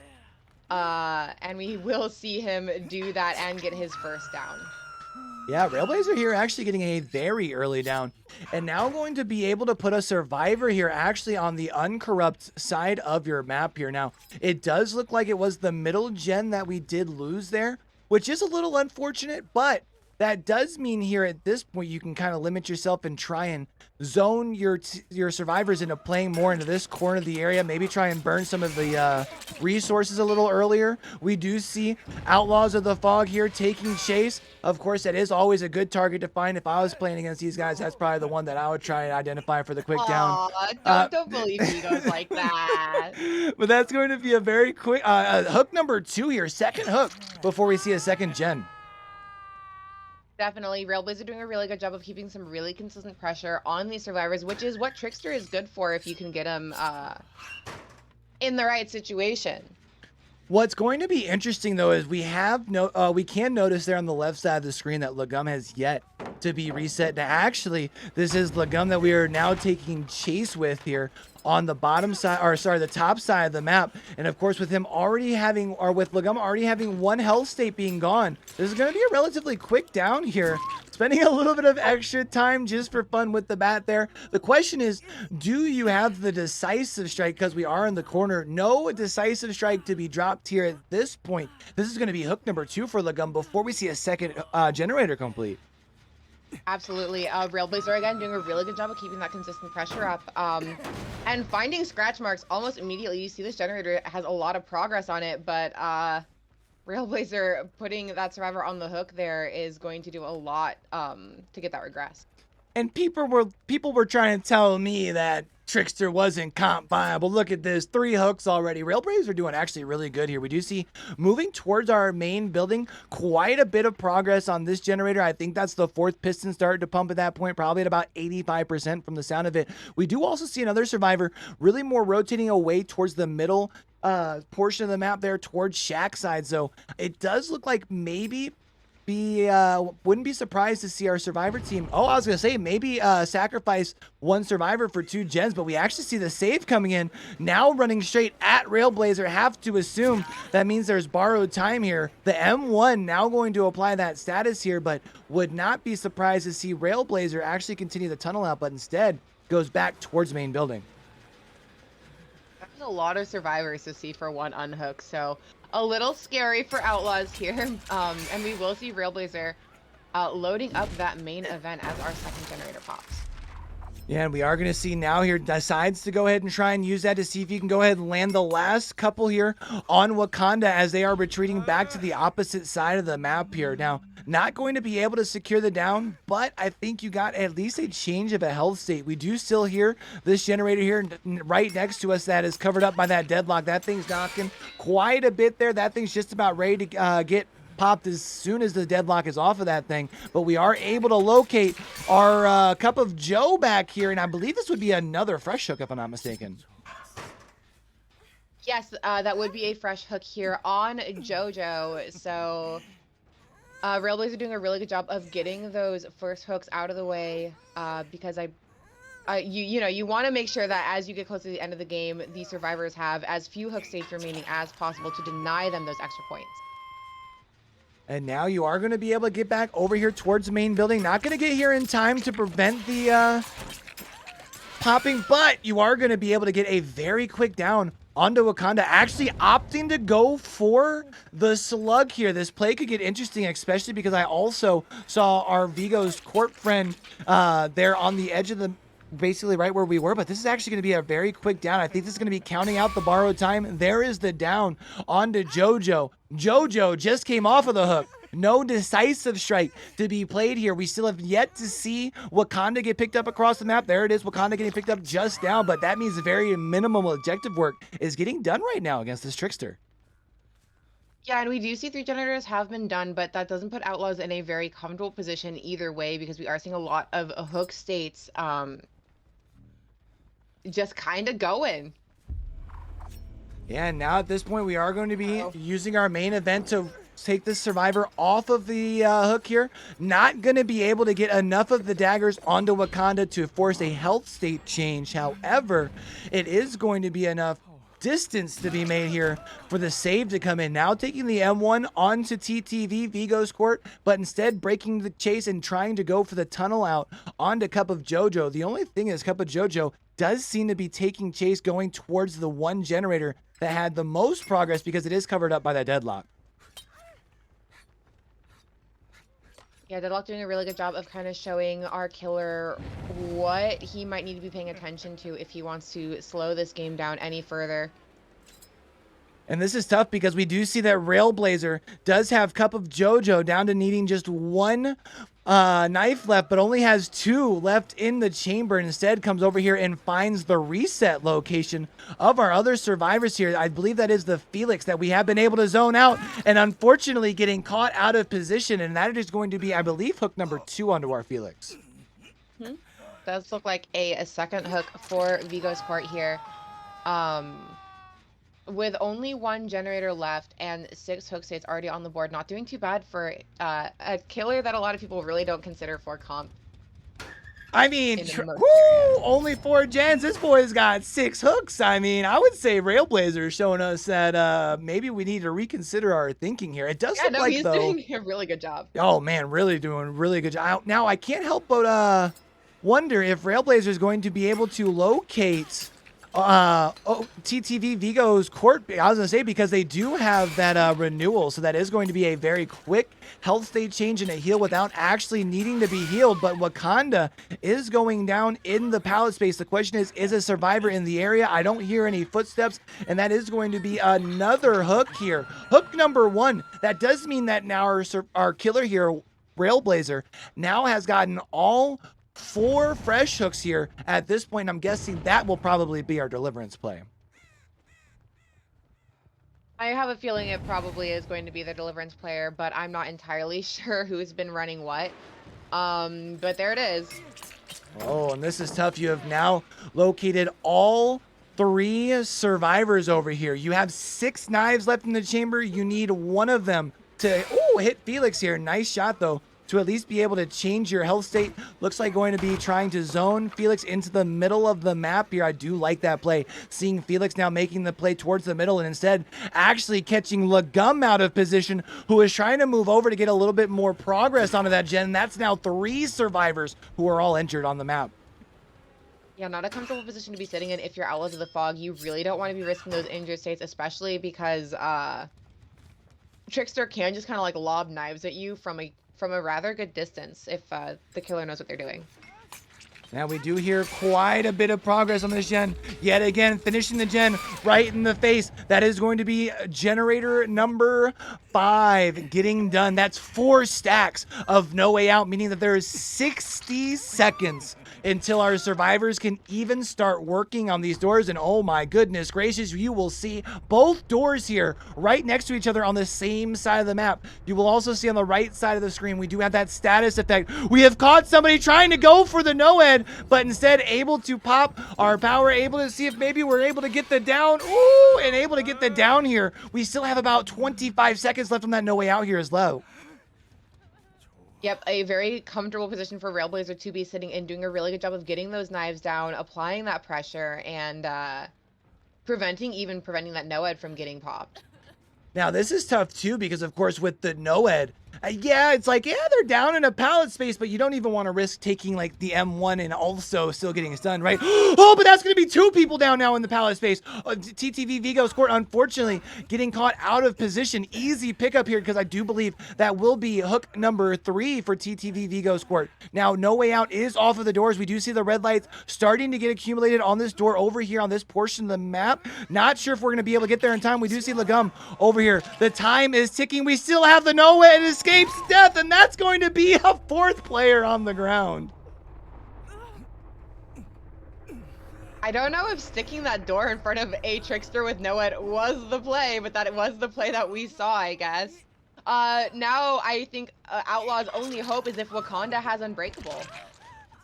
And we will see him do that and get his first down. Yeah, Railblazer here actually getting a very early down. And now going to be able to put a survivor here actually on the uncorrupt side of your map here. Now, it does look like it was the middle gen that we did lose there, which is a little unfortunate, but that does mean here at this point you can kind of limit yourself and try and zone your survivors into playing more into this corner of the area. Maybe try and burn some of the resources a little earlier. We do see Outlaws of the Fog here taking chase. Of course, that is always a good target to find. If I was playing against these guys, that's probably the one that I would try and identify for the quick down. Aw, don't believe egos like that. But that's going to be a very quick hook number 2 here, second hook before we see a second gen. Definitely, Railblazer doing a really good job of keeping some really consistent pressure on these survivors, which is what Trickster is good for if you can get him in the right situation. What's going to be interesting though is we can notice there on the left side of the screen that Legum has yet to be reset. Now, actually, this is Legum that we are now taking chase with here on the bottom side, or sorry, the top side of the map. And of course, with him already having, or with Legum already having one health state being gone, this is going to be a relatively quick down here. Spending a little bit of extra time just for fun with the bat there. The question is, do you have the decisive strike? Because we are in the corner. No decisive strike to be dropped here at this point. This is going to be hook number 2 for Legum before we see a second generator complete. Absolutely. Railblazer, again, doing a really good job of keeping that consistent pressure up. And finding scratch marks almost immediately. You see this generator has a lot of progress on it, but Railblazer putting that survivor on the hook there is going to do a lot to get that regress. And people were trying to tell me that Trickster wasn't comp viable. Look at this, 3 hooks already. Railblazers are doing actually really good here. We do see moving towards our main building, quite a bit of progress on this generator. I think that's the 4th piston started to pump at that point, probably at about 85% from the sound of it. We do also see another survivor really more rotating away towards the middle portion of the map there towards Shack side. So it does look like maybe wouldn't be surprised to see our survivor team. Oh, I was gonna say maybe sacrifice 1 survivor for 2 gens, but we actually see the save coming in now, running straight at Railblazer. Have to assume that means there's borrowed time here. The M1 now going to apply that status here, but would not be surprised to see Railblazer actually continue the tunnel out, but instead goes back towards main building. That's a lot of survivors to see for 1 unhook, so a little scary for Outlaws here. And we will see Railblazer loading up that main event as our second generator pops. Yeah, and we are going to see now here decides to go ahead and try and use that to see if you can go ahead and land the last couple here on Wakanda as they are retreating back to the opposite side of the map here. Now, not going to be able to secure the down, but I think you got at least a change of a health state. We do still hear this generator here right next to us that is covered up by that deadlock. That thing's knocking quite a bit there. That thing's just about ready to get popped as soon as the deadlock is off of that thing. But we are able to locate our Cup of Joe back here, and I believe this would be another fresh hook if I'm not mistaken. Yes, that would be a fresh hook here on JoJo. So Railblazer doing a really good job of getting those first hooks out of the way because you want to make sure that as you get close to the end of the game, the survivors have as few hook states remaining as possible to deny them those extra points. And now you are going to be able to get back over here towards the main building. Not going to get here in time to prevent the popping, but you are going to be able to get a very quick down onto Wakanda, actually opting to go for the slug here. This play could get interesting, especially because I also saw our Vigo's court friend there on the edge of the, basically right where we were, but this is actually going to be a very quick down. I think this is going to be counting out the borrowed time. There is the down onto JoJo. JoJo just came off of the hook. No decisive strike to be played here. We still have yet to see Wakanda get picked up across the map. There it is, Wakanda getting picked up just now, but that means very minimal objective work is getting done right now against this Trickster. Yeah, and we do see 3 generators have been done, but that doesn't put Outlaws in a very comfortable position either way, because we are seeing a lot of hook states just kind of going. Yeah, now at this point, we are going to be using our main event to take this survivor off of the hook here. Not going to be able to get enough of the daggers onto Wakanda to force a health state change. However, it is going to be enough distance to be made here for the save to come in. Now taking the M1 onto TTV, Vigo's court, but instead breaking the chase and trying to go for the tunnel out onto Cup of JoJo. The only thing is Cup of JoJo does seem to be taking chase going towards the one generator that had the most progress because it is covered up by that deadlock. Yeah, Deadlock doing a really good job of kind of showing our killer what he might need to be paying attention to if he wants to slow this game down any further. And this is tough because we do see that Railblazer does have Cup of JoJo down to needing just one knife left, but only has 2 left in the chamber. Instead comes over here and finds the reset location of our other survivors here. I believe that is the Felix that we have been able to zone out, and unfortunately getting caught out of position. And that is going to be, I believe, hook number 2 onto our Felix. Does look like a second hook for Vigo's court here. With only 1 generator left and 6 hook states already on the board, not doing too bad for a killer that a lot of people really don't consider for comp. I mean, only 4 gens. This boy's got 6 hooks. I mean, I would say Railblazer is showing us that maybe we need to reconsider our thinking here. It does look like, he's doing a really good job. Oh, man, really doing a really good job. Now, I can't help but wonder if Railblazer is going to be able to locate TTV Vigo's court. I was gonna say, because they do have that renewal, so that is going to be a very quick health state change and a heal without actually needing to be healed. But Wakanda is going down in the pallet space. The question is a survivor in the area? I don't hear any footsteps, and that is going to be another hook here. Hook number 1. That does mean that now our killer here, Railblazer, now has gotten all 4 fresh hooks here at this point. I'm guessing that will probably be our deliverance play. I have a feeling it probably is going to be the deliverance player, but I'm not entirely sure who's been running what. But there it is. Oh, and this is tough. You have now located all 3 survivors over here. You have 6 knives left in the chamber. You need one of them to hit Felix here. Nice shot though, to at least be able to change your health state. Looks like going to be trying to zone Felix into the middle of the map here. I do like that play. Seeing Felix now making the play towards the middle and instead actually catching Legum out of position, who is trying to move over to get a little bit more progress onto that gen. That's now 3 survivors who are all injured on the map. Yeah, not a comfortable position to be sitting in if you're Outlaws of the Fog. You really don't want to be risking those injured states, especially because Trickster can just kind of like lob knives at you from a rather good distance if the killer knows what they're doing. Now we do hear quite a bit of progress on this gen. Yet again, finishing the gen right in the face. That is going to be generator number 5 getting done. That's 4 stacks of No Way Out, meaning that there is 60 seconds until our survivors can even start working on these doors. And oh my goodness gracious, you will see both doors here right next to each other on the same side of the map. You will also see on the right side of the screen, we do have that status effect. We have caught somebody trying to go for the no-ed, but instead able to pop our power, able to see if maybe we're able to get the down. Ooh, and able to get the down here. We still have about 25 seconds left on that No Way Out here as low. Yep, a very comfortable position for Railblazer to be sitting in, doing a really good job of getting those knives down, applying that pressure, and preventing that no-ed from getting popped. Now, this is tough too, because of course with the no-ed, Yeah, it's like, yeah, they're down in a pallet space, but you don't even want to risk taking like the M1 and also still getting stunned, right? Oh, but that's going to be 2 people down now in the pallet space. TTV Vigo scored, unfortunately, getting caught out of position. Easy pickup here because I do believe that will be hook number 3 for TTV Vigo scored. Now, No Way Out is off of the doors. We do see the red lights starting to get accumulated on this door over here on this portion of the map. Not sure if we're going to be able to get there in time. We do see Legum over here. The time is ticking. We still have the No Way. It escapes death, and that's going to be a 4th player on the ground. I don't know if sticking that door in front of a Trickster with Noed was the play, but that it was the play that we saw, I guess. Now I think Outlaw's only hope is if Wakanda has Unbreakable.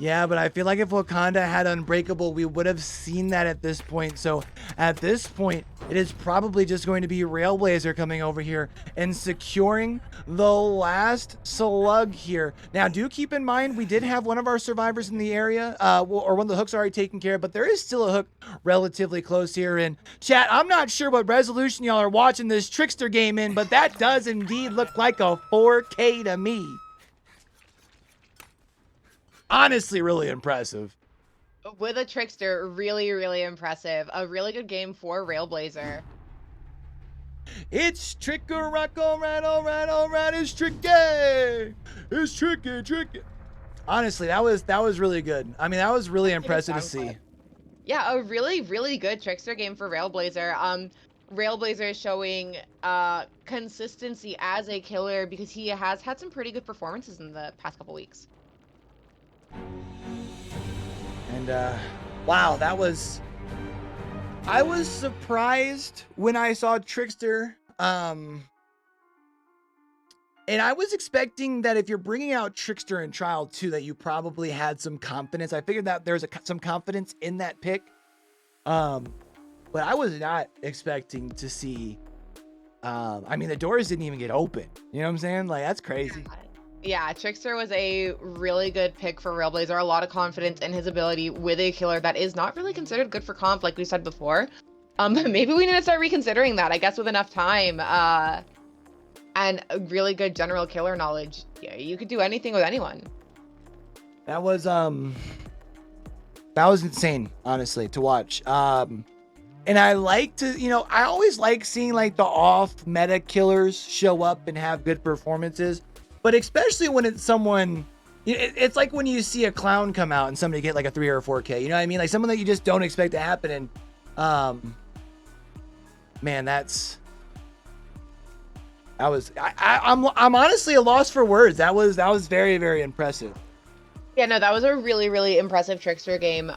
Yeah, but I feel like if Wakanda had Unbreakable, we would have seen that at this point. So at this point, it is probably just going to be Railblazer coming over here and securing the last slug here. Now, do keep in mind, we did have one of our survivors in the area, or one of the hooks already taken care of, but there is still a hook relatively close here. And chat, I'm not sure what resolution y'all are watching this Trickster game in, but that does indeed look like a 4K to me. Honestly, really impressive. With a Trickster, really, really impressive. A really good game for Railblazer. It's Trick-a-rock-a, rat, it's tricky. It's tricky. Honestly, that was really good. I mean, that was really impressive to see. Yeah, a really, really good Trickster game for Railblazer. Railblazer is showing consistency as a killer because he has had some pretty good performances in the past couple weeks. And wow, I was surprised when I saw Trickster. And I was expecting that if you're bringing out Trickster in Trial 2, that you probably had some confidence. I figured that there's some confidence in that pick. But I was not expecting to see. I mean, the doors didn't even get open. You know what I'm saying? Like, that's crazy. Yeah, Trickster was a really good pick for Railblazer. A lot of confidence in his ability with a killer that is not really considered good for comp, like we said before. Maybe we need to start reconsidering that. I guess with enough time and a really good general killer knowledge, yeah, you could do anything with anyone. That was insane, honestly, to watch. And I like to, I always like seeing like the off meta killers show up and have good performances. But especially when it's someone, it's like when you see a clown come out and somebody get like a 3 or a 4K, you know what I mean? Like someone that you just don't expect to happen. And, man, I'm honestly a loss for words. That was very, very impressive. Yeah, no, that was a really, really impressive Trickster game.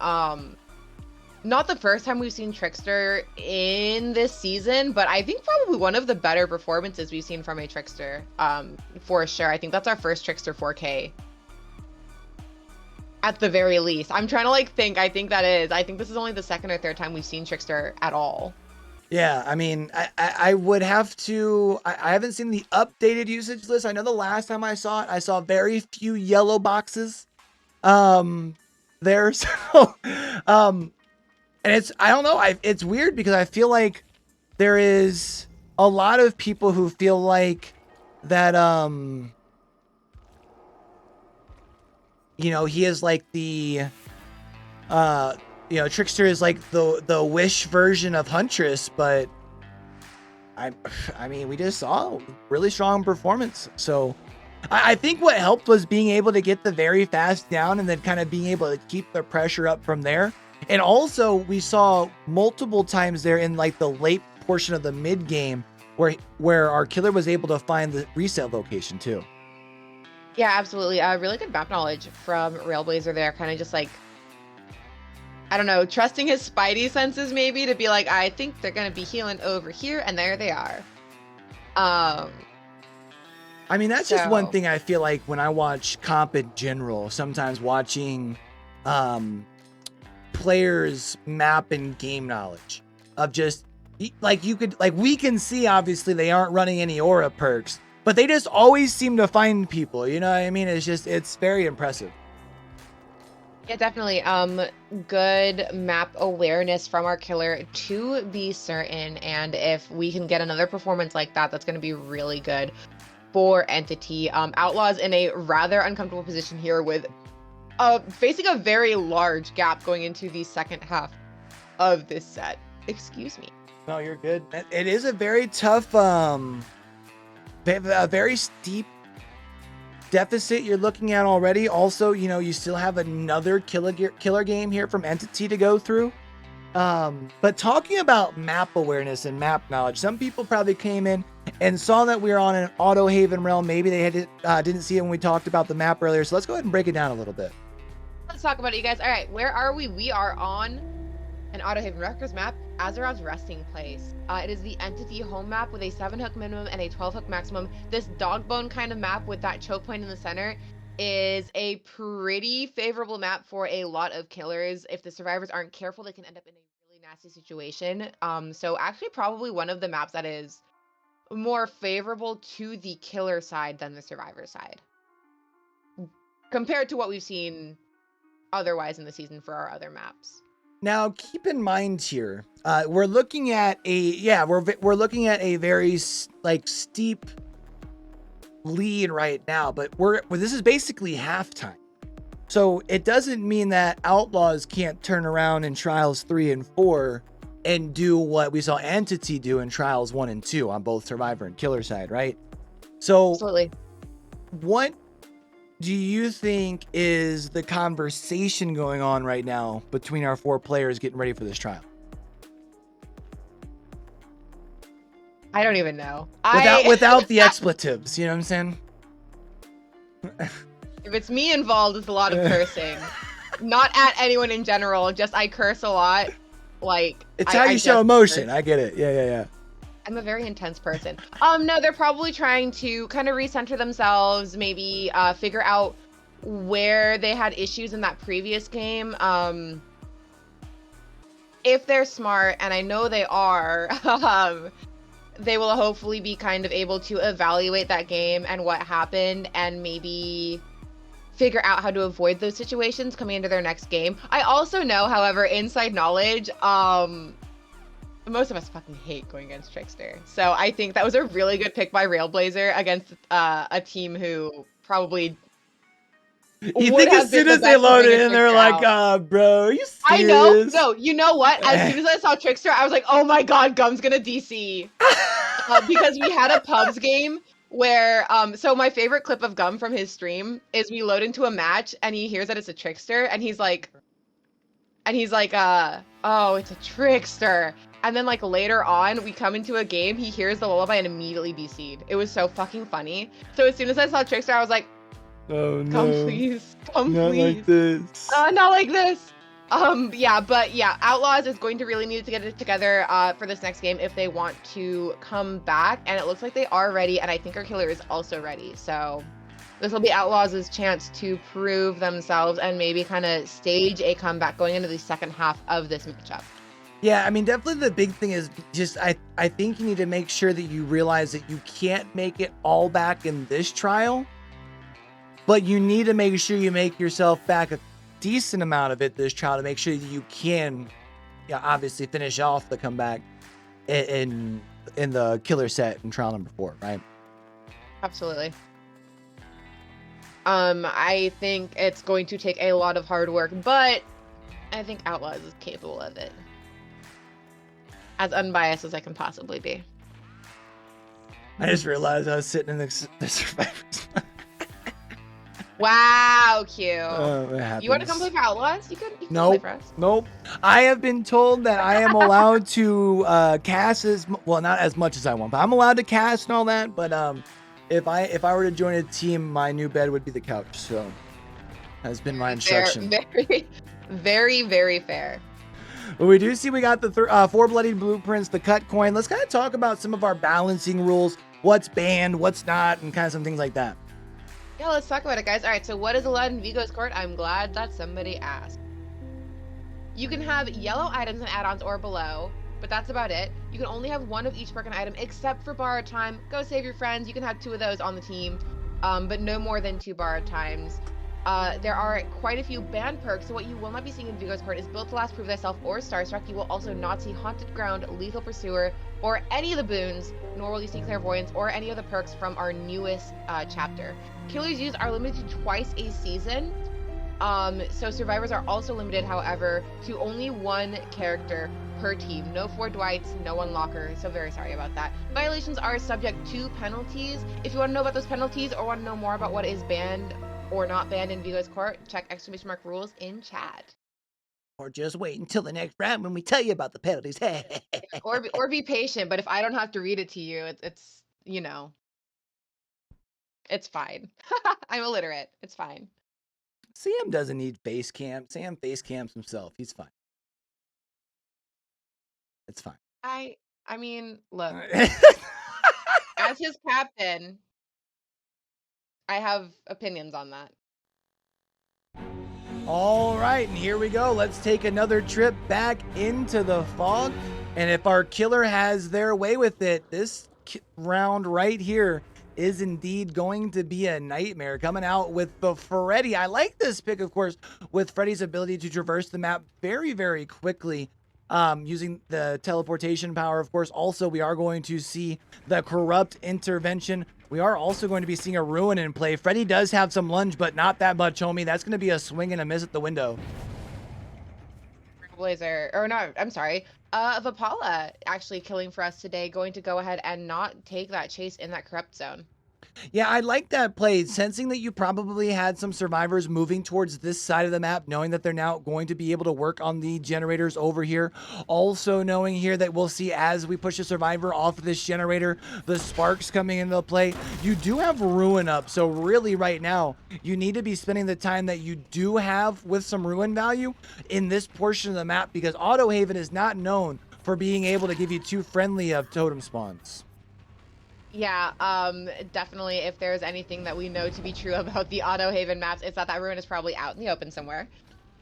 Not the first time we've seen Trickster in this season, but I think probably one of the better performances we've seen from a Trickster, for sure. I think that's our first Trickster 4K. At the very least. I'm trying to like think. I think that is. I think this is only the second or third time we've seen Trickster at all. Yeah, I mean, I would have to. I haven't seen the updated usage list. I know the last time I saw it, I saw very few yellow boxes there. So, and I don't know, it's weird because I feel like there is a lot of people who feel like that, he is like the, Trickster is like the Wish version of Huntress, but I mean, we just saw really strong performance. So I think what helped was being able to get the very fast down and then kind of being able to keep the pressure up from there. And also we saw multiple times there in like the late portion of the mid game where our killer was able to find the reset location too. Yeah, absolutely. Really good map knowledge from Railblazer there. Kind of just like, I don't know, trusting his spidey senses maybe to be like, I think they're going to be healing over here. And there they are. I mean, that's just one thing I feel like when I watch comp in general, sometimes watching players map and game knowledge of just like we can see obviously they aren't running any aura perks, but they just always seem to find people, you know what I mean? It's very impressive. Yeah, definitely. Good map awareness from our killer to be certain, and if we can get another performance like that, that's going to be really good for Entity. Outlaws in a rather uncomfortable position here with facing a very large gap going into the second half of this set. Excuse me. No, you're good. It is a very tough, a very steep deficit you're looking at already. Also, you know, you still have another killer game here from Entity to go through. But talking about map awareness and map knowledge, some people probably came in and saw that we were on an auto haven realm. Maybe they didn't see it when we talked about the map earlier. So let's go ahead and break it down a little bit. Let's talk about it, you guys. All right, where are we? We are on an auto haven Rutgers map, Azeroth's resting place. It is the Entity home map with a 7-hook minimum and a 12-hook maximum. This dog bone kind of map with that choke point in the center is a pretty favorable map for a lot of killers. If the survivors aren't careful, they can end up in a really nasty situation. So actually probably one of the maps that is more favorable to the killer side than the survivor side, compared to what we've seen otherwise in the season for our other maps. Now, keep in mind here, we're looking at we're looking at a very steep lead right now, but this is basically halftime. So it doesn't mean that Outlaws can't turn around in Trials 3 and 4 and do what we saw Entity do in Trials 1 and 2 on both Survivor and Killer side, right? So Absolutely. What do you think is the conversation going on right now between our 4 players getting ready for this trial? I don't even know. Without the expletives, you know what I'm saying? If it's me involved, it's a lot of cursing. Not at anyone in general, just I curse a lot. Like, it's how you show emotion. Curse. I get it. Yeah. I'm a very intense person. No, they're probably trying to kind of recenter themselves, maybe figure out where they had issues in that previous game. If they're smart, and I know they are, they will hopefully be kind of able to evaluate that game and what happened and maybe figure out how to avoid those situations coming into their next game. I also know, however, inside knowledge, most of us fucking hate going against Trickster. So I think that was a really good pick by Railblazer against a team who probably You think as soon as they loaded in, they're like, bro, are you serious? I know. No, you know what? As soon as I saw Trickster, I was like, oh my god, Gum's gonna DC. Because we had a pubs game where, so my favorite clip of Gum from his stream is we load into a match and he hears that it's a Trickster and he's like, oh, it's a Trickster. And then like later on, we come into a game, he hears the lullaby and immediately DC'd. It was so fucking funny. So as soon as I saw Trickster, I was like, oh no. Come please. Come not please. Like this. Not like this. Yeah, Outlaws is going to really need to get it together for this next game if they want to come back. And it looks like they are ready. And I think our killer is also ready. So this will be Outlaws' chance to prove themselves and maybe kind of stage a comeback going into the second half of this matchup. Yeah, I mean, definitely the big thing is just, I think you need to make sure that you realize that you can't make it all back in this trial, but you need to make sure you make yourself back a decent amount of it this trial to make sure that you can, obviously finish off the comeback in the killer set in trial number 4, right? Absolutely. I think it's going to take a lot of hard work, but I think Outlaws is capable of it. As unbiased as I can possibly be. I just realized I was sitting in the Survivors. Wow, Q. You want to come play for Outlaws? You can nope, play for us. Nope. I have been told that I am allowed to cast not as much as I want, but I'm allowed to cast and all that. But if I were to join a team, my new bed would be the couch. So that's been my instruction. Very, very, very fair. Well, we do see we got the 4 bloodied blueprints, the cut coin. Let's kind of talk about some of our balancing rules, what's banned, what's not, and kind of some things like that. Yeah, let's talk about it, guys. All right, so what is allowed in Vigo's court? I'm glad that somebody asked. You can have yellow items and add-ons or below, but that's about it. You can only have 1 of each broken item, except for borrowed time. Go save your friends. You can have 2 of those on the team, but no more than 2 borrowed times. There are quite a few banned perks, so what you will not be seeing in Vigo's Court is Built to Last, Prove Thyself, or Starstruck. You will also not see Haunted Ground, Lethal Pursuer, or any of the boons, nor will you see Clairvoyance or any of the perks from our newest chapter. Killers used are limited to twice a season, so survivors are also limited, however, to only one character per team. No 4 Dwights, no 1 Locker, so very sorry about that. Violations are subject to penalties. If you want to know about those penalties or want to know more about what is banned or not banned in Vigo's Court, check !rules in chat. Or just wait until the next round when we tell you about the penalties. or be patient, but if I don't have to read it to you, it's you know, it's fine. I'm illiterate. It's fine. Sam doesn't need face cam. Sam face cams himself. He's fine. It's fine. I mean, look, as his captain, I have opinions on that. All right, and here we go. Let's take another trip back into the fog. And if our killer has their way with it, this round right here is indeed going to be a nightmare. Coming out with the Freddy. I like this pick, of course, with Freddy's ability to traverse the map very, very quickly. Using the teleportation power, of course. Also, we are going to see the Corrupt intervention. We are also going to be seeing a Ruin in play. Freddy does have some lunge, but not that much, homie. That's going to be a swing and a miss at the window. Blazer, or not, I'm sorry. Vapala actually killing for us today, going to go ahead and not take that chase in that Corrupt zone. Yeah, I like that play. Sensing that you probably had some survivors moving towards this side of the map, knowing that they're now going to be able to work on the generators over here. Also knowing here that we'll see as we push a survivor off of this generator, the sparks coming into play. You do have Ruin up, so really right now, you need to be spending the time that you do have with some Ruin value in this portion of the map, because Auto Haven is not known for being able to give you too friendly of totem spawns. Yeah, definitely if there's anything that we know to be true about the Auto Haven maps, it's that Ruin is probably out in the open somewhere.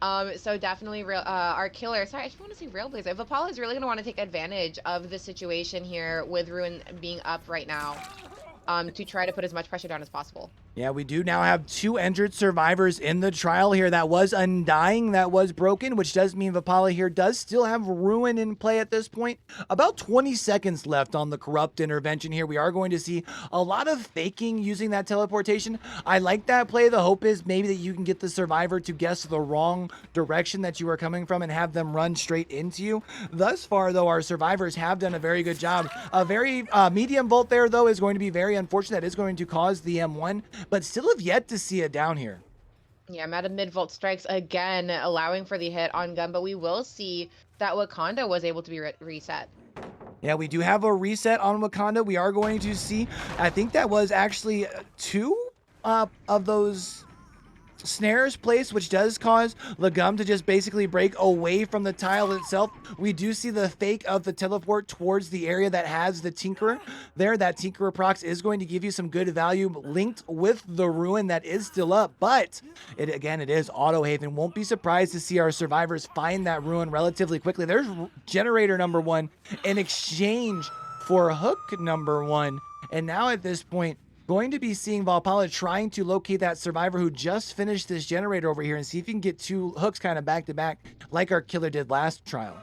So definitely our killer, sorry, I just want to say Railblazer. Vapala is really going to want to take advantage of the situation here with Ruin being up right now, to try to put as much pressure down as possible. Yeah, we do now have 2 injured survivors in the trial here. That was Undying, that was broken, which does mean Vapala here does still have Ruin in play at this point. About 20 seconds left on the Corrupt intervention here. We are going to see a lot of faking using that teleportation. I like that play. The hope is maybe that you can get the survivor to guess the wrong direction that you are coming from and have them run straight into you. Thus far, though, our survivors have done a very good job. A very medium volt there, though, is going to be very unfortunate. That is going to cause the M1, but still have yet to see it down here. Yeah, I'm at a mid-volt strikes again, allowing for the hit on gun, but we will see that Wakanda was able to be reset. Yeah, we do have a reset on Wakanda. We are going to see, I think that was actually 2 of those snares placed, which does cause Legum to just basically break away from the tile itself. We do see the fake of the teleport towards the area that has the Tinkerer there. That Tinkerer procs is going to give you some good value linked with the Ruin that is still up, but it is Auto Haven. Won't be surprised to see our survivors find that Ruin relatively quickly. There's generator number 1 in exchange for hook number 1, and now at this point, going to be seeing Valpala trying to locate that survivor who just finished this generator over here and see if you can get 2 hooks kind of back to back like our killer did last trial.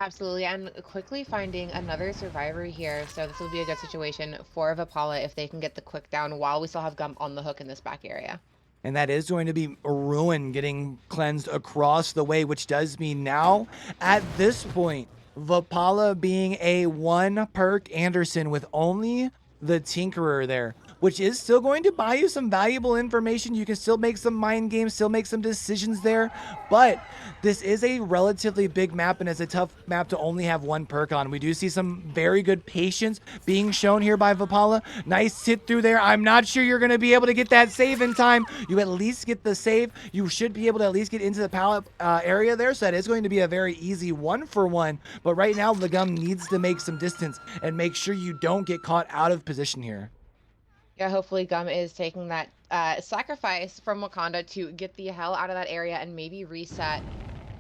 Absolutely, and quickly finding another survivor here, so this will be a good situation for Vapala if they can get the quick down while we still have Gump on the hook in this back area. And that is going to be a Ruin getting cleansed across the way, which does mean now, at this point, Vapala being a 1 perk Anderson with only the Tinkerer there, which is still going to buy you some valuable information. You can still make some mind games, still make some decisions there, but this is a relatively big map and it's a tough map to only have 1 perk on. We do see some very good patience being shown here by Vapala. Nice hit through there. I'm not sure you're going to be able to get that save in time. You at least get the save. You should be able to at least get into the pallet area there, so that is going to be a very easy 1-for-1, but right now Legum needs to make some distance and make sure you don't get caught out of position here. Yeah, hopefully Gum is taking that sacrifice from Wakanda to get the hell out of that area and maybe reset.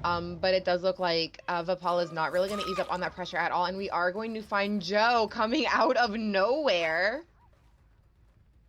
But it does look like Vapala is not really going to ease up on that pressure at all, and we are going to find Joe coming out of nowhere.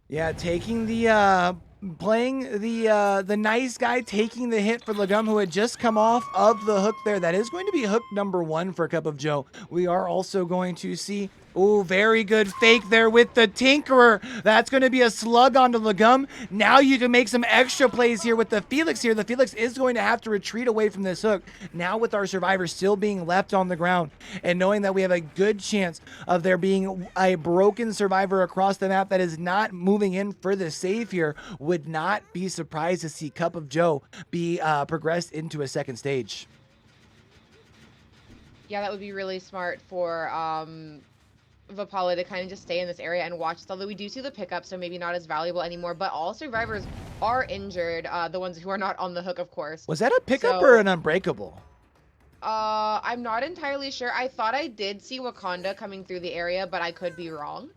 Yeah, taking the playing the nice guy, taking the hit for Legum, who had just come off of the hook there. That is going to be hook number 1 for Cup of Joe. We are also going to see, oh, very good fake there with the Tinkerer. That's going to be a slug onto Legum. Now you can make some extra plays here with the Felix here. The Felix is going to have to retreat away from this hook. Now with our survivor still being left on the ground and knowing that we have a good chance of there being a broken survivor across the map that is not moving in for the save here, would not be surprised to see Cup of Joe be progressed into a second stage. Yeah, that would be really smart for Vapala to kind of just stay in this area and watch this. Although we do see the pickup, so maybe not as valuable anymore. But all survivors are injured. The ones who are not on the hook, of course. Was that a pickup or an unbreakable? I'm not entirely sure. I thought I did see Wakanda coming through the area, but I could be wrong.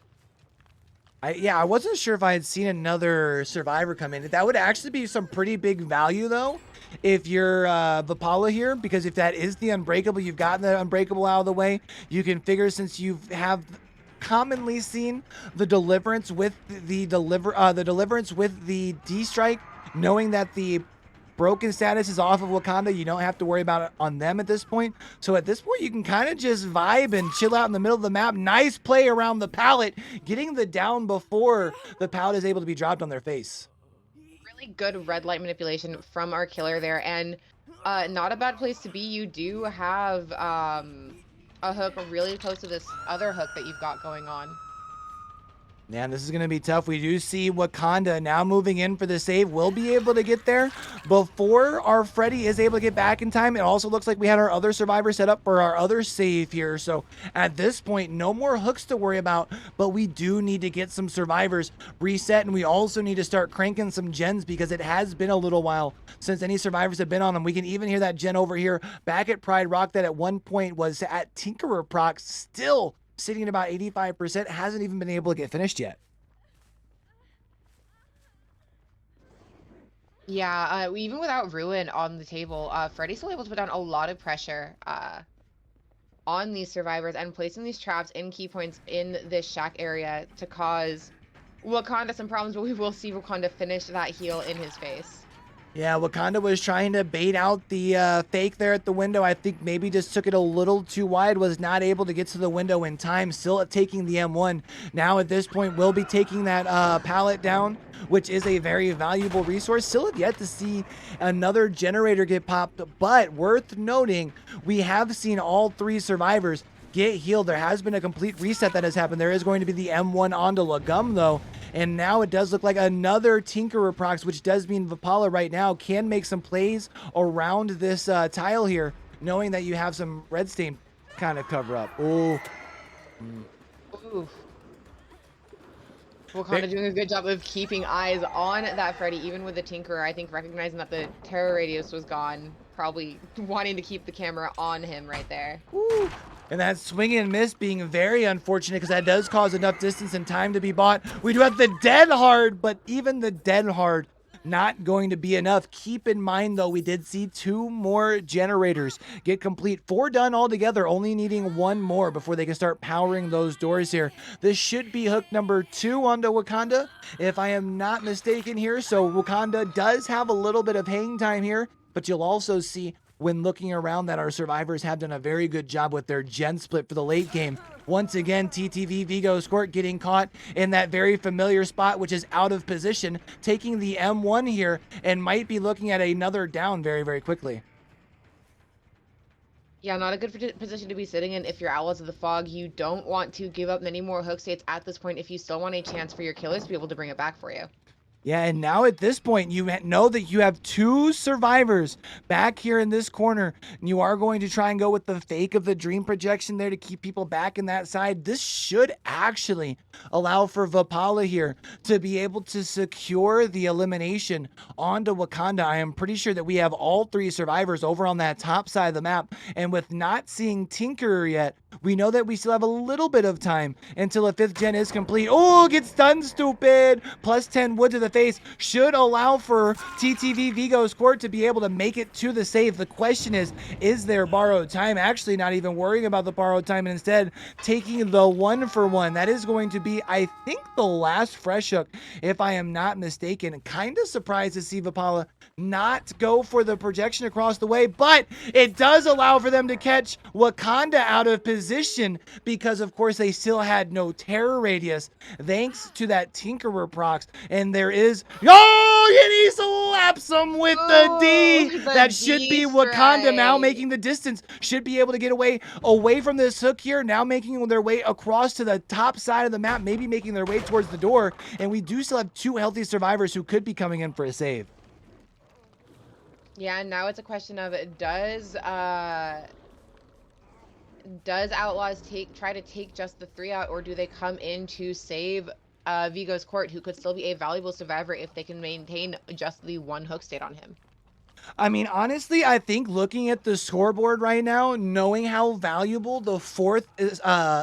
I wasn't sure if I had seen another survivor come in. That would actually be some pretty big value, though, if you're Vapala here, because if that is the unbreakable, you've gotten the unbreakable out of the way. You can figure, since you have commonly seen the deliverance with the deliverance with the D strike, knowing that the broken status is off of Wakanda, you don't have to worry about it on them at this point. So at this point, you can kind of just vibe and chill out in the middle of the map. Nice play around the pallet, getting the down before the pallet is able to be dropped on their face. Really good red light manipulation from our killer there, and not a bad place to be. You do have a hook really close to this other hook that you've got going on. Man, this is going to be tough. We do see Wakanda now moving in for the save. We'll be able to get there before our Freddy is able to get back in time. It also looks like we had our other survivor set up for our other save here. So at this point, no more hooks to worry about, but we do need to get some survivors reset. And we also need to start cranking some gens, because it has been a little while since any survivors have been on them. We can even hear that gen over here back at Pride Rock that at one point was at Tinkerer proc, still sitting at about 85%, hasn't even been able to get finished yet. Yeah, even without Ruin on the table, Freddy's still able to put down a lot of pressure on these survivors and placing these traps in key points in this shack area to cause Wakanda some problems, but we will see Wakanda finish that heal in his face. Yeah, Wakanda was trying to bait out the fake there at the window. I think maybe just took it a little too wide, was not able to get to the window in time, still taking the M1. Now at this point, we'll be taking that pallet down, which is a very valuable resource. Still have yet to see another generator get popped, but worth noting, we have seen all 3 survivors get healed. There has been a complete reset that has happened. There is going to be the M1 onto Legum, though. And now it does look like another Tinkerer procs, which does mean Vapala right now can make some plays around this tile here, knowing that you have some red stain kind of cover up. Oh. Ooh. Wakanda doing a good job of keeping eyes on that Freddy, even with the Tinkerer. I think recognizing that the terror radius was gone, probably wanting to keep the camera on him right there. Ooh. And that swing and miss being very unfortunate, because that does cause enough distance and time to be bought. We do have the dead hard, but even the dead hard not going to be enough. Keep in mind, though, we did see 2 more generators get complete. 4 done altogether, only needing 1 more before they can start powering those doors here. This should be hook number 2 onto Wakanda, if I am not mistaken here. So Wakanda does have a little bit of hang time here, but you'll also see when looking around that our survivors have done a very good job with their gen split for the late game. Once again, TTV Vigo Squirt getting caught in that very familiar spot, which is out of position, taking the M1 here, and might be looking at another down very, very quickly. Yeah, not a good position to be sitting in if you're Outlaws of the Fog. You don't want to give up many more hook states at this point if you still want a chance for your killers to be able to bring it back for you. Yeah, and now at this point, you know that you have 2 survivors back here in this corner. And you are going to try and go with the fake of the dream projection there to keep people back in that side. This should actually allow for Vapala here to be able to secure the elimination onto Wakanda. I am pretty sure that we have all 3 survivors over on that top side of the map. And with not seeing Tinkerer yet, We know that we still have a little bit of time until a 5th gen is complete. Oh, gets done, stupid. Plus 10 wood to the face should allow for TTV Vigo's Court to be able to make it to the save. The question is there borrowed time? Actually, not even worrying about the borrowed time and instead taking the 1-for-1. That is going to be, I think, the last fresh hook, if I am not mistaken. Kind of surprised to see Vipala not go for the projection across the way, but it does allow for them to catch Wakanda out of position because, of course, they still had no terror radius thanks to that Tinkerer procs. And there is, oh, and he slaps him with the D. Ooh, the That should be D Wakanda now strike. making the distance. Should be able to get away from this hook here. Now making their way across to the top side of the map, maybe making their way towards the door. And we do still have 2 healthy survivors who could be coming in for a save. Yeah, now it's a question of does Outlaws try to take just the 3 out, or do they come in to save Vigo's Court, who could still be a valuable survivor if they can maintain just the 1 hook state on him? I mean, honestly, I think looking at the scoreboard right now, knowing how valuable the 4th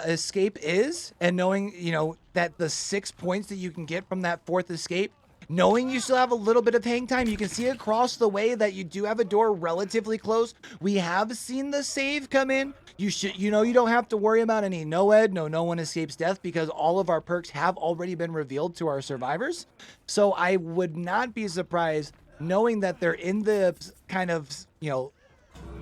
escape is, and knowing, you know, that the 6 points that you can get from that 4th escape, knowing you still have a little bit of hang time, you can see across the way that you do have a door relatively close. We have seen the save come in. You know, you don't have to worry about any no one escapes death because all of our perks have already been revealed to our survivors. So I would not be surprised knowing that they're in the kind of, you know,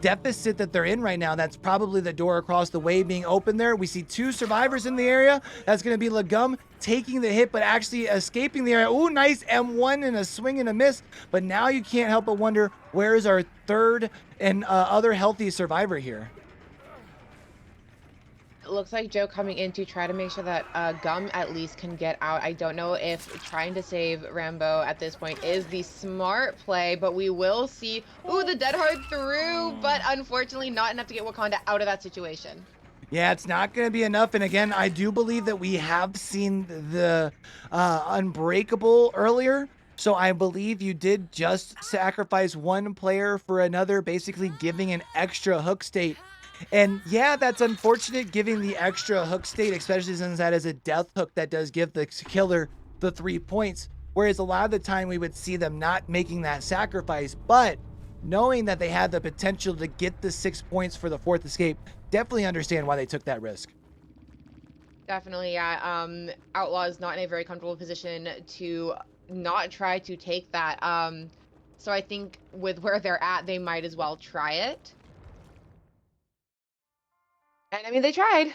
deficit that they're in right now. That's probably the door across the way being open there. We see 2 survivors in the area. That's going to be Legum taking the hit, but actually escaping the area. Oh, nice M1 and a swing and a miss. But now you can't help but wonder, where is our 3rd and other healthy survivor here? It looks like Joe coming in to try to make sure that Gum at least can get out. I don't know if trying to save Rambo at this point is the smart play, but we will see. Ooh, the dead hard through, but unfortunately not enough to get Wakanda out of that situation. Yeah, it's not going to be enough. And again, I do believe that we have seen the Unbreakable earlier. So I believe you did just sacrifice 1 player for another, basically giving an extra hook state. And yeah, that's unfortunate, giving the extra hook state, especially since that is a death hook that does give the killer the 3 points. Whereas a lot of the time we would see them not making that sacrifice, but knowing that they had the potential to get the 6 points for the 4th escape, definitely understand why they took that risk. Definitely, yeah. Outlaws not in a very comfortable position to not try to take that. So I think with where they're at, they might as well try it. And I mean, they tried.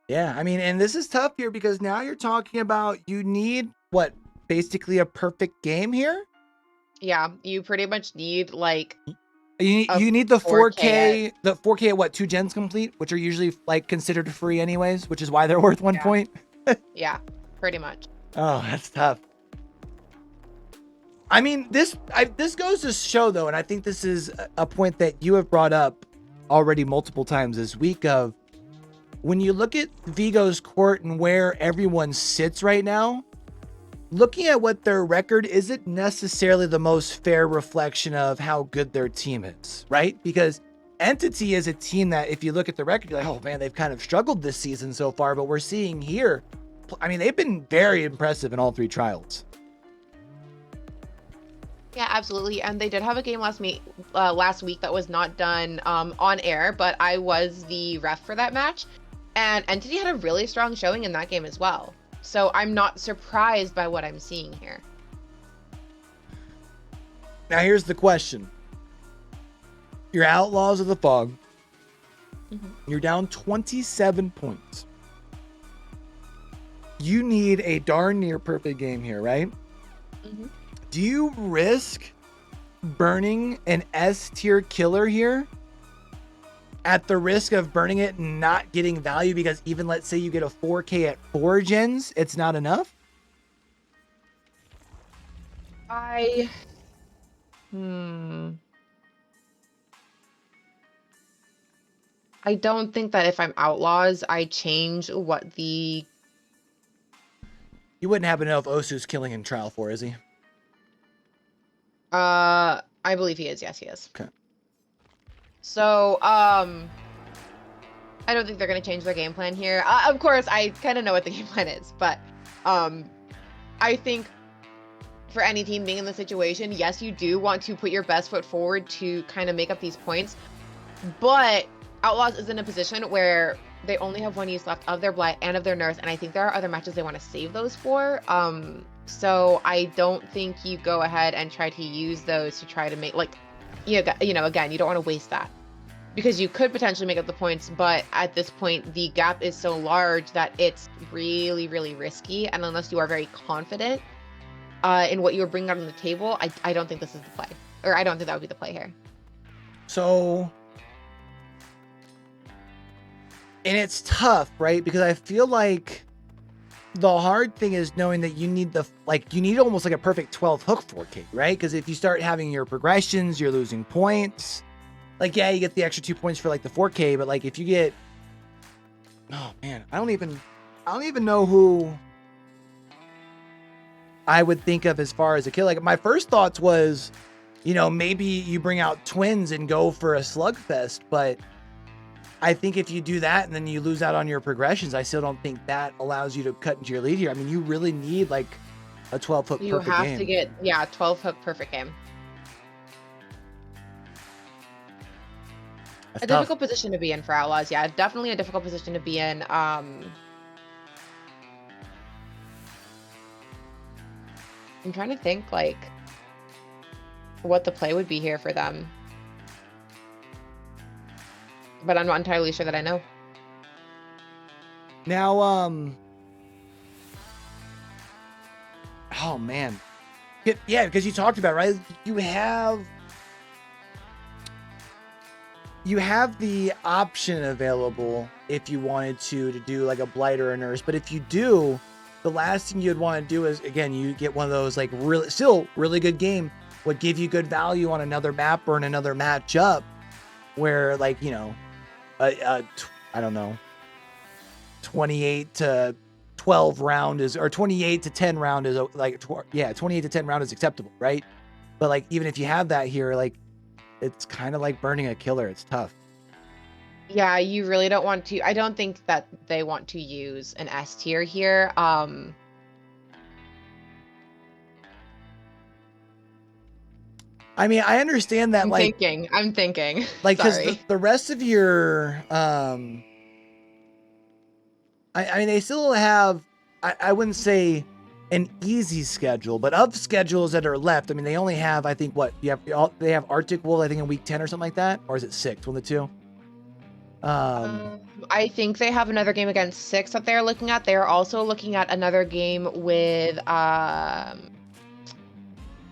Yeah, I mean, and this is tough here because now you're talking about you need what, basically a perfect game here? Yeah, you pretty much need like You need the 4K 4K, the 4K at what, 2 gens complete, which are usually like considered free anyways, which is why they're worth 1 point. Yeah, pretty much. Oh, that's tough. I mean, this goes to show though, and I think this is a point that you have brought up already multiple times this week, of when you look at Vigo's Court and where everyone sits right now, looking at what their record isn't necessarily the most fair reflection of how good their team is, right? Because Entity is a team that, if you look at the record, you're like, oh man, they've kind of struggled this season so far, but we're seeing here, I mean, they've been very impressive in all 3 trials. Yeah, absolutely. And they did have a game last week that was not done on air, but I was the ref for that match. And Entity had a really strong showing in that game as well. So I'm not surprised by what I'm seeing here. Now here's the question. You're Outlaws of the Fog. You're down 27 points. You need a darn near perfect game here, right? Do you risk burning an S tier killer here at the risk of burning it and not getting value? Because even let's say you get a 4K at 4 gens, it's not enough? I don't think that if I'm Outlaws, I change what the... You wouldn't happen to know if Osu's killing in Trial 4, is he? I believe he is. Yes, he is. Okay. So, I don't think they're going to change their game plan here. Of course, I kind of know what the game plan is, but I think for any team being in the situation, yes, you do want to put your best foot forward to kind of make up these points, but Outlaws is in a position where they only have one use left of their Blight and of their Nurse, and I think there are other matches they want to save those for. So I don't think you go ahead and try to use those to try to make, like, again, you don't want to waste that, because you could potentially make up the points, but at this point, the gap is so large that it's really, really risky, and unless you are very confident in what you're bringing out on the table, I don't think this is the play, or I don't think that would be the play here. So, and it's tough, right? Because I feel like the hard thing is knowing that you need you need almost like a perfect 12 hook 4K, right? Because if you start having your progressions, you're losing points. Like, yeah, you get the extra 2 points for like the 4K, but like if you get, oh man, I don't even know who I would think of as far as a kill. Like, my first thoughts was, maybe you bring out twins and go for a slugfest, but I think if you do that and then you lose out on your progressions, I still don't think that allows you to cut into your lead here. I mean, you really need like a 12 hook perfect game. You have to get, 12 hook perfect game. That's a tough. Difficult position to be in for Outlaws. Yeah, definitely a difficult position to be in. I'm trying to think like what the play would be here for them, but I'm not entirely sure that I know. Now, oh man, yeah, because you talked about, right? You have the option available if you wanted to do like a Blight or a Nurse, but if you do, the last thing you'd want to do is, again, you get one of those like really good game would give you good value on another map or in another matchup where, like, I don't know, 28 to 12 round is, or 28 to 10 round is like, 28 to 10 round is acceptable, right? But like, even if you have that here, like, it's kind of like burning a killer. It's tough. Yeah, you really don't want to. I don't think that they want to use an S tier here. I mean, I understand that. I'm thinking. Like, because the rest of your, I mean, they still have, I wouldn't say an easy schedule, but of schedules that are left, I mean, they only have, I think, they have Arctic Wolf, I think, in week 10 or something like that, or is it 6, one of the two? I think they have another game against 6 that they're looking at. They're also looking at another game with, not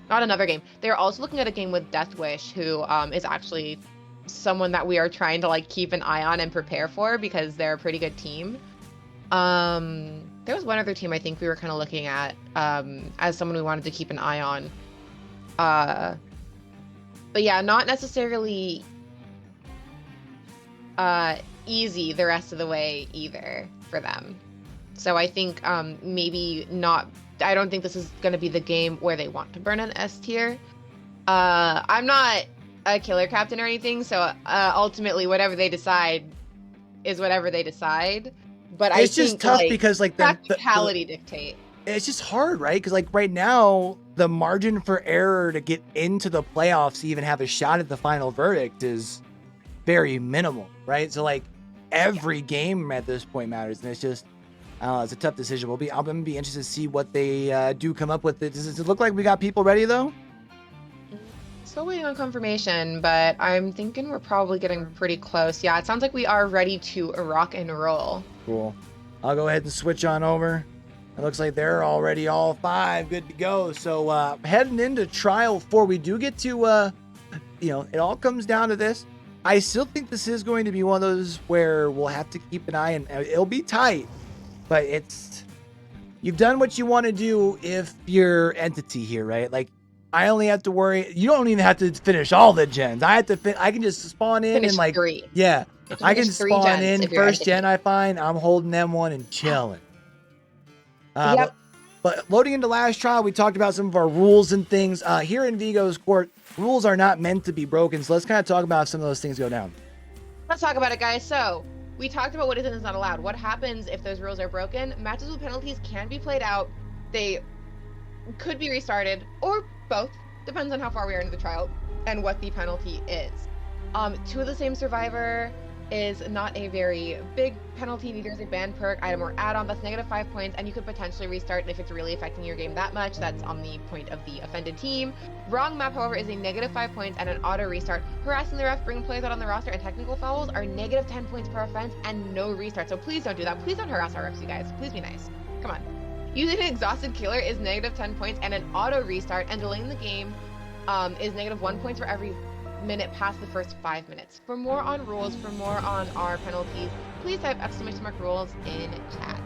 another game. They're also looking at a game with Deathwish, who is actually someone that we are trying to like keep an eye on and prepare for, because they're a pretty good team. There was one other team I think we were kind of looking at as someone we wanted to keep an eye on. But yeah, not necessarily easy the rest of the way either for them. So I think maybe not. I don't think this is going to be the game where they want to burn an S tier. I'm not a killer captain or anything, so ultimately whatever they decide is whatever they decide. But it's just tough, like, because like practicality dictate. It's just hard, right? Because like right now, the margin for error to get into the playoffs, to even have a shot at the final verdict, is very minimal, right? So like every game at this point matters, and it's just, it's a tough decision. I'm gonna be interested to see what they do come up with. Does it look like we got people ready though? Still waiting on confirmation, but I'm thinking we're probably getting pretty close. Yeah, it sounds like we are ready to rock and roll. Cool. I'll go ahead and switch on over. It looks like they're already all 5 good to go. So heading into trial 4, we do get to, it all comes down to this. I still think this is going to be one of those where we'll have to keep an eye, and it'll be tight, but you've done what you want to do if you're entity here, right? Like, I only have to worry. You don't even have to finish all the gens. I can just spawn in finish and like 3. Yeah, I can spawn in first gen. Entity. I find I'm holding M1 and chilling. Yep. But loading into last trial, we talked about some of our rules and things. Here in Vigo's court, rules are not meant to be broken. So let's kind of talk about how some of those things go down. Let's talk about it, guys. So we talked about what is and is not allowed. What happens if those rules are broken? Matches with penalties can be played out. They could be restarted, or both. Depends on how far we are into the trial and what the penalty is. Two of the same survivor is not a very big penalty. Neither is a ban perk, item, or add-on. That's -5 points, and you could potentially restart if it's really affecting your game that much. That's on the point of the offended team. Wrong map, however, is a -5 points and an auto restart. Harassing the ref, bringing players out on the roster, and technical fouls are -10 points per offense and no restart. So please don't do that. Please don't harass our refs, you guys. Please be nice. Come on. Using an exhausted killer is -10 points and an auto restart, and delaying the game is -1 point for every minute past the first 5 minutes. For more on rules, for more on our penalties, please type !rules in chat.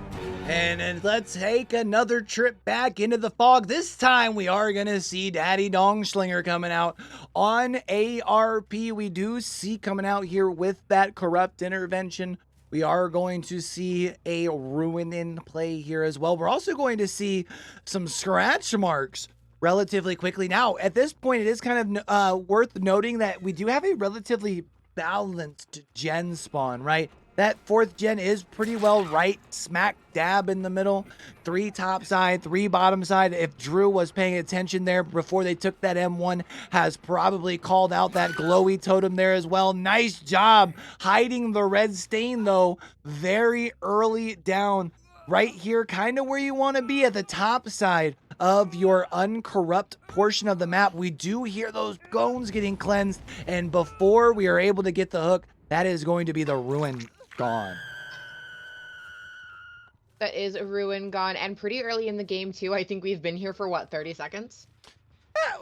And let's take another trip back into the fog. This time we are going to see Daddy Dongslinger coming out on ARP. We do see coming out here with that corrupt intervention. We are going to see a ruin in play here as well. We're also going to see some scratch marks relatively quickly. Now, at this point, it is kind of worth noting that we do have a relatively balanced gen spawn, right? That 4th gen is pretty well right smack dab in the middle. 3 top side, 3 bottom side. If Drew was paying attention there before they took that M1, has probably called out that glowy totem there as well. Nice job hiding the red stain, though, very early down. Right here, kind of where you want to be at the top side of your uncorrupt portion of the map. We do hear those bones getting cleansed, and before we are able to get the hook, that is going to be the ruin gone. That is a ruin gone, and pretty early in the game too. I think we've been here for what, 30 seconds?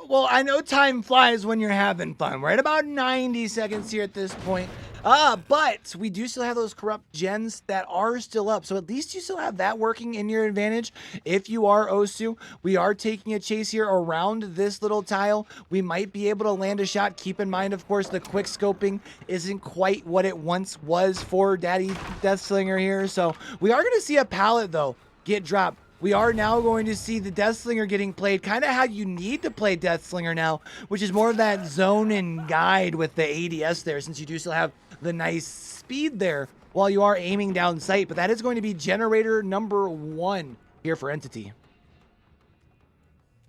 Well, I know time flies when you're having fun. We're at about 90 seconds here at this point. But we do still have those corrupt gens that are still up. So at least you still have that working in your advantage. If you are Osu, we are taking a chase here around this little tile. We might be able to land a shot. Keep in mind, of course, the quick scoping isn't quite what it once was for Daddy Deathslinger here. So we are going to see a pallet, though, get dropped. We are now going to see the Deathslinger getting played kind of how you need to play Deathslinger now, which is more of that zone and guide with the ADS there, since you do still have the nice speed there while you are aiming down sight. But that is going to be generator number 1 here for Entity.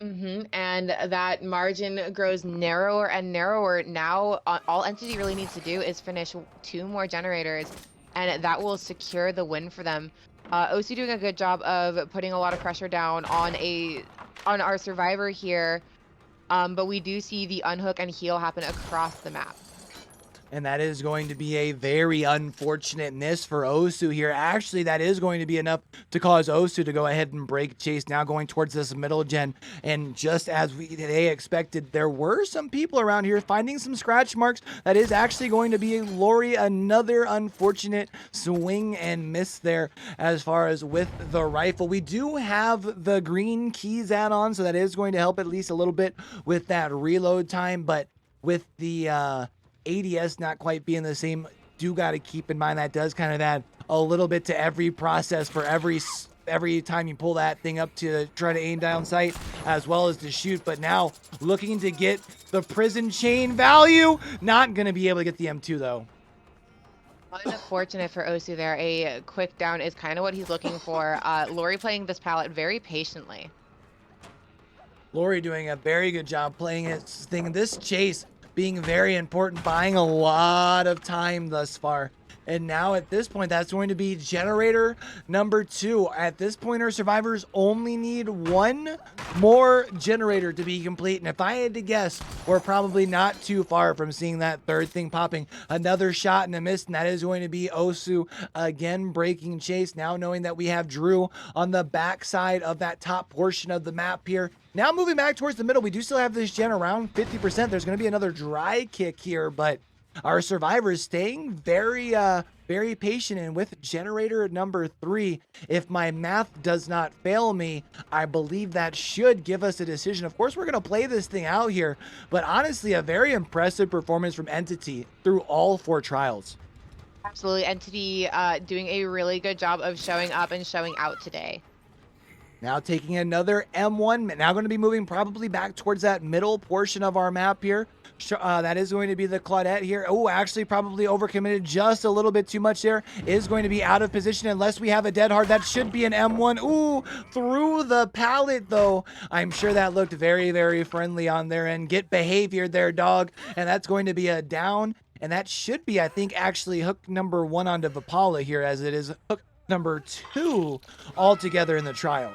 And that margin grows narrower and narrower. Now, all Entity really needs to do is finish 2 more generators, and that will secure the win for them. Osu doing a good job of putting a lot of pressure down on our survivor here, but we do see the unhook and heal happen across the map. And that is going to be a very unfortunate miss for Osu here. Actually, that is going to be enough to cause Osu to go ahead and break chase, now going towards this middle gen. And just as they expected, there were some people around here finding some scratch marks. That is actually going to be Lori. Another unfortunate swing and miss there as far as with the rifle. We do have the green keys add-on, so that is going to help at least a little bit with that reload time. But with the ADS not quite being the same, do got to keep in mind that does kind of add a little bit to every process for every time you pull that thing up to try to aim down sight as well as to shoot. But now looking to get the prison chain value, not going to be able to get the M2 though. Unfortunate for Osu there. A quick down is kind of what he's looking for. Lori playing this pallet very patiently. Lori doing a very good job playing his thing. This chase being very important, buying a lot of time thus far. And now at this point, that's going to be generator number 2. At this point, our survivors only need 1 more generator to be complete. And if I had to guess, we're probably not too far from seeing that 3rd thing popping. Another shot and a miss, and that is going to be Osu again breaking chase. Now knowing that we have Drew on the backside of that top portion of the map here. Now moving back towards the middle, we do still have this gen around 50%. There's going to be another dry kick here, but our survivors staying very patient. And with generator number 3, if my math does not fail me, I believe that should give us a decision. Of course, we're going to play this thing out here, but honestly, a very impressive performance from Entity through all 4 trials. Absolutely. Entity doing a really good job of showing up and showing out today. Now taking another M1. Now going to be moving probably back towards that middle portion of our map here. That is going to be the Claudette here. Oh, actually probably overcommitted just a little bit too much there. Is going to be out of position unless we have a dead hard. That should be an M1. Ooh, through the pallet though. I'm sure that looked very, very friendly on their end. Get behavior there, dog. And that's going to be a down. And that should be, I think, actually hook number 1 onto Vipala here, as it is hook number 2 altogether in the trial.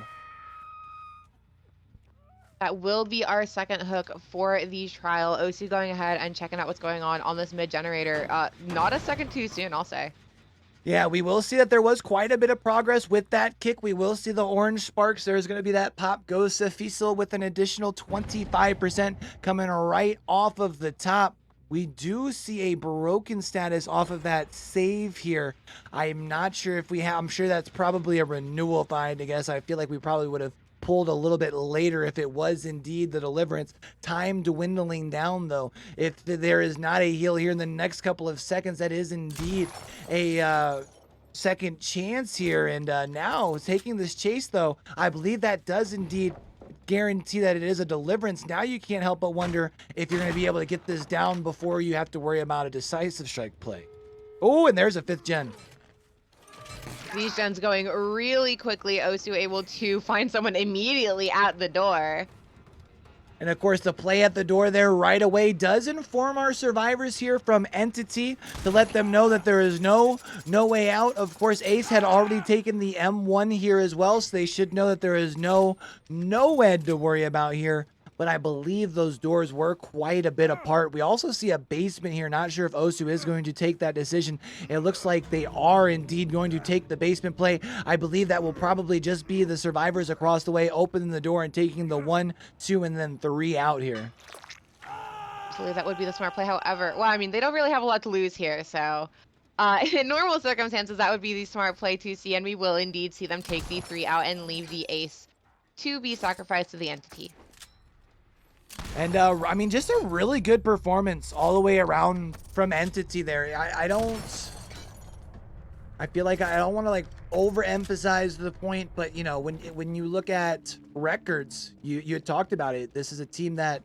That will be our second hook for the trial. OC going ahead and checking out what's going on this mid generator. Not a second too soon, I'll say. Yeah, we will see that there was quite a bit of progress with that kick. We will see the orange sparks. There's going to be that pop goes Fiesel with an additional 25% coming right off of the top. We do see a broken status off of that save here. I'm not sure if we have, I'm sure that's probably a renewal find, I guess. I feel like we probably would have pulled a little bit later if it was indeed the deliverance. Time dwindling down though. If there is not a heal here in the next couple of seconds, that is indeed a second chance here. And now taking this chase though, I believe that does indeed guarantee that it is a deliverance. Now you can't help but wonder if you're going to be able to get this down before you have to worry about a decisive strike play. Oh, and there's a 5th gen. These gens going really quickly. Osu able to find someone immediately at the door. And of course, the play at the door there right away does inform our survivors here from Entity to let them know that there is no way out. Of course, Ace had already taken the M1 here as well, so they should know that there is no Ed to worry about here. But I believe those doors were quite a bit apart. We also see a basement here. Not sure if Osu is going to take that decision. It looks like they are indeed going to take the basement play. I believe that will probably just be the survivors across the way opening the door and taking the 1, 2, and then 3 out here. Absolutely, that would be the smart play. However, well, I mean, they don't really have a lot to lose here, so in normal circumstances, that would be the smart play to see, and we will indeed see them take the 3 out and leave the Ace to be sacrificed to the Entity. And, I mean, just a really good performance all the way around from Entity there. I feel like I don't want to, like, overemphasize the point, but, you know, when you look at records, you talked about it. This is a team that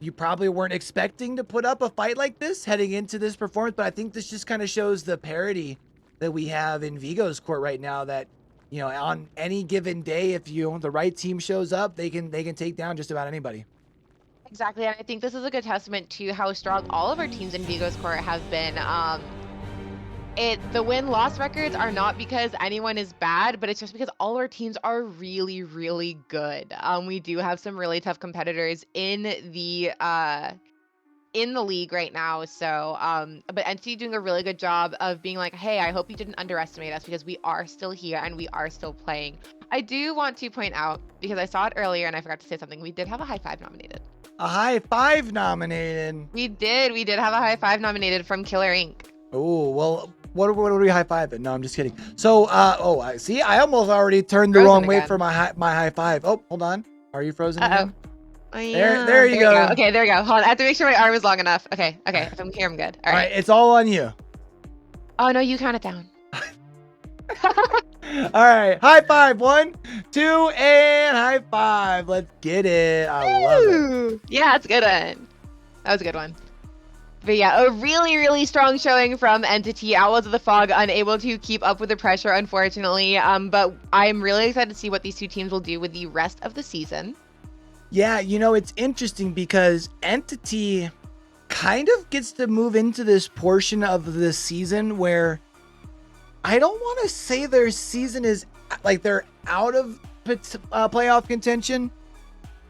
you probably weren't expecting to put up a fight like this heading into this performance, but I think this just kind of shows the parity that we have in Vigo's court right now, that, you know, on any given day, if the right team shows up, they can take down just about anybody. Exactly, and I think this is a good testament to how strong all of our teams in Vigo's court have been. The win-loss records are not because anyone is bad, but it's just because all our teams are really, really good. We do have some really tough competitors in the league right now. So, but NC doing a really good job of being like, hey, I hope you didn't underestimate us because we are still here and we are still playing. I do want to point out, because I saw it earlier and I forgot to say something, we did have a high 5 nominated. A high 5 nominated? We did have a high 5 nominated from Killer Inc. Oh, well, what are we high 5 at? No, I'm just kidding. So, I see, I almost already turned the wrong way for my high 5. Oh, hold on. Are you frozen again? Oh, yeah. There you go. Okay, there we go. Hold on. I have to make sure my arm is long enough. Okay. If I'm here, I'm good. All right. It's all on you. Oh, no, you count it down. All right. High 5. 1, 2, and high 5. Let's get it. I love it. Yeah, that's a good one. That was a good one. But yeah, a really, really strong showing from Entity. Outlaws of the Fog unable to keep up with the pressure, unfortunately. But I'm really excited to see what these two teams will do with the rest of the season. Yeah, you know, it's interesting because Entity kind of gets to move into this portion of the season where I don't want to say their season is like they're out of playoff contention,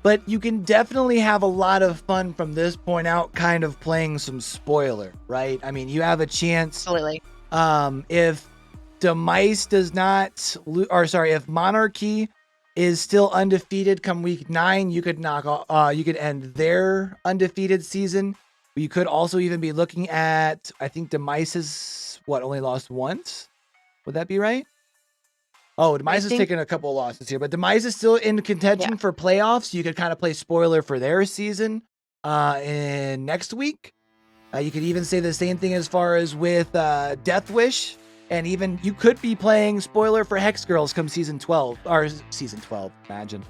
but you can definitely have a lot of fun from this point out, kind of playing some spoiler, right? I mean, you have a chance. Absolutely. If Demise does not, if Monarchy is still undefeated come week 9, you could you could end their undefeated season. You could also even be looking at, I think Demise has only lost once. Would that be right? Oh, Demise has taken a couple of losses here, but Demise is still in contention for playoffs. You could kind of play spoiler for their season in next week. You could even say the same thing as far as with Death Wish. And even you could be playing, spoiler for Hex Girls come season 12, or season 12, imagine.